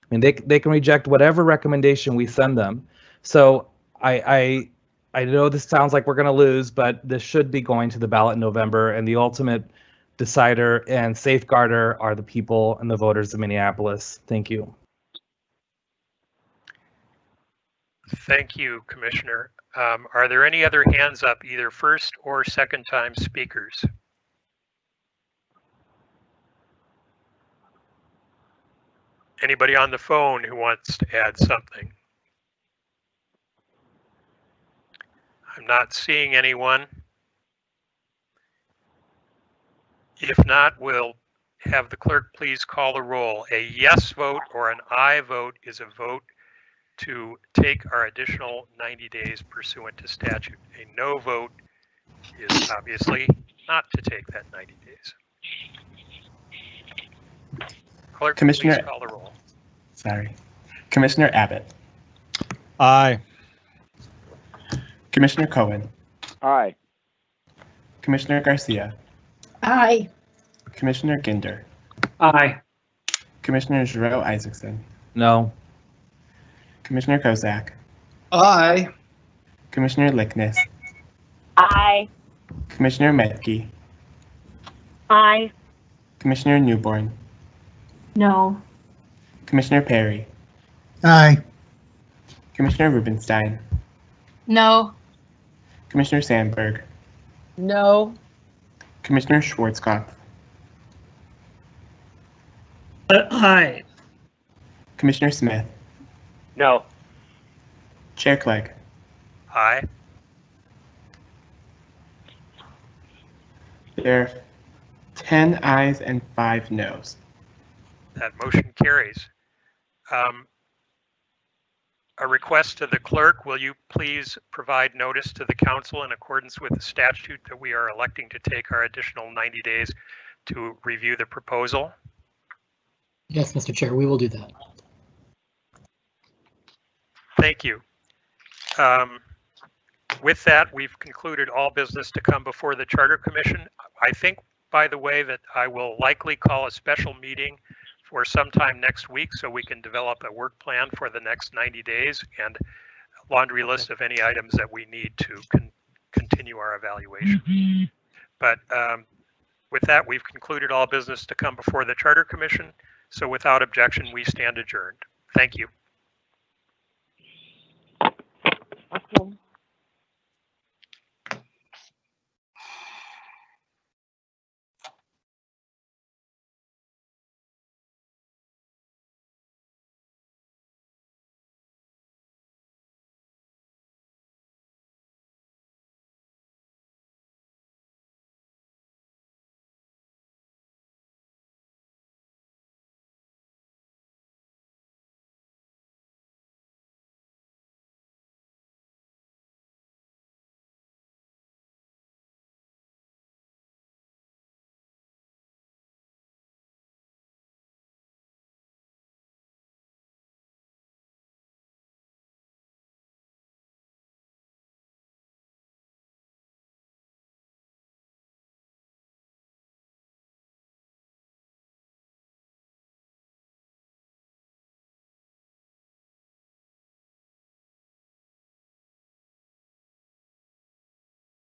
I mean, they can reject whatever recommendation we send them. So I know this sounds like we're going to lose, but this should be going to the ballot in November, and the ultimate decider and safeguarder are the people and the voters of Minneapolis. Thank you. Thank you, Commissioner. Are there any other hands up, either first or second time speakers? Anybody on the phone who wants to add something? I'm not seeing anyone. If not, we'll have the clerk please call the roll. A yes vote or an aye vote is a vote to take our additional 90 days pursuant to statute. A no vote is obviously not to take that 90 days. Clerk, Commissioner, please call the roll. Sorry. Commissioner Abbott. Aye. Commissioner Cohen. Aye. Commissioner Garcia. Aye. Commissioner Ginder. Aye. Commissioner Giroux Isaacson. No. Commissioner Kozak. Aye. Commissioner Lickness. Aye. Commissioner Metke. Aye. Commissioner Newborn. No. Commissioner Perry. Aye. Commissioner Rubenstein. No. Commissioner Sandberg. No. Commissioner Schwarzkopf. Aye. Commissioner Smith. No. Chair Clegg. Aye. There are 10 ayes and 5 noes. That motion carries. A request to the clerk, will you please provide notice to the council in accordance with the statute that we are electing to take our additional 90 days to review the proposal? Yes, Mr. Chair, we will do that. Thank you. With that, we've concluded all business to come before the Charter Commission. I think, by the way, that I will likely call a special meeting for sometime next week so we can develop a work plan for the next 90 days and a laundry list of any items that we need to continue our evaluation. But with that, we've concluded all business to come before the Charter Commission. So without objection, we stand adjourned. Thank you. Okay.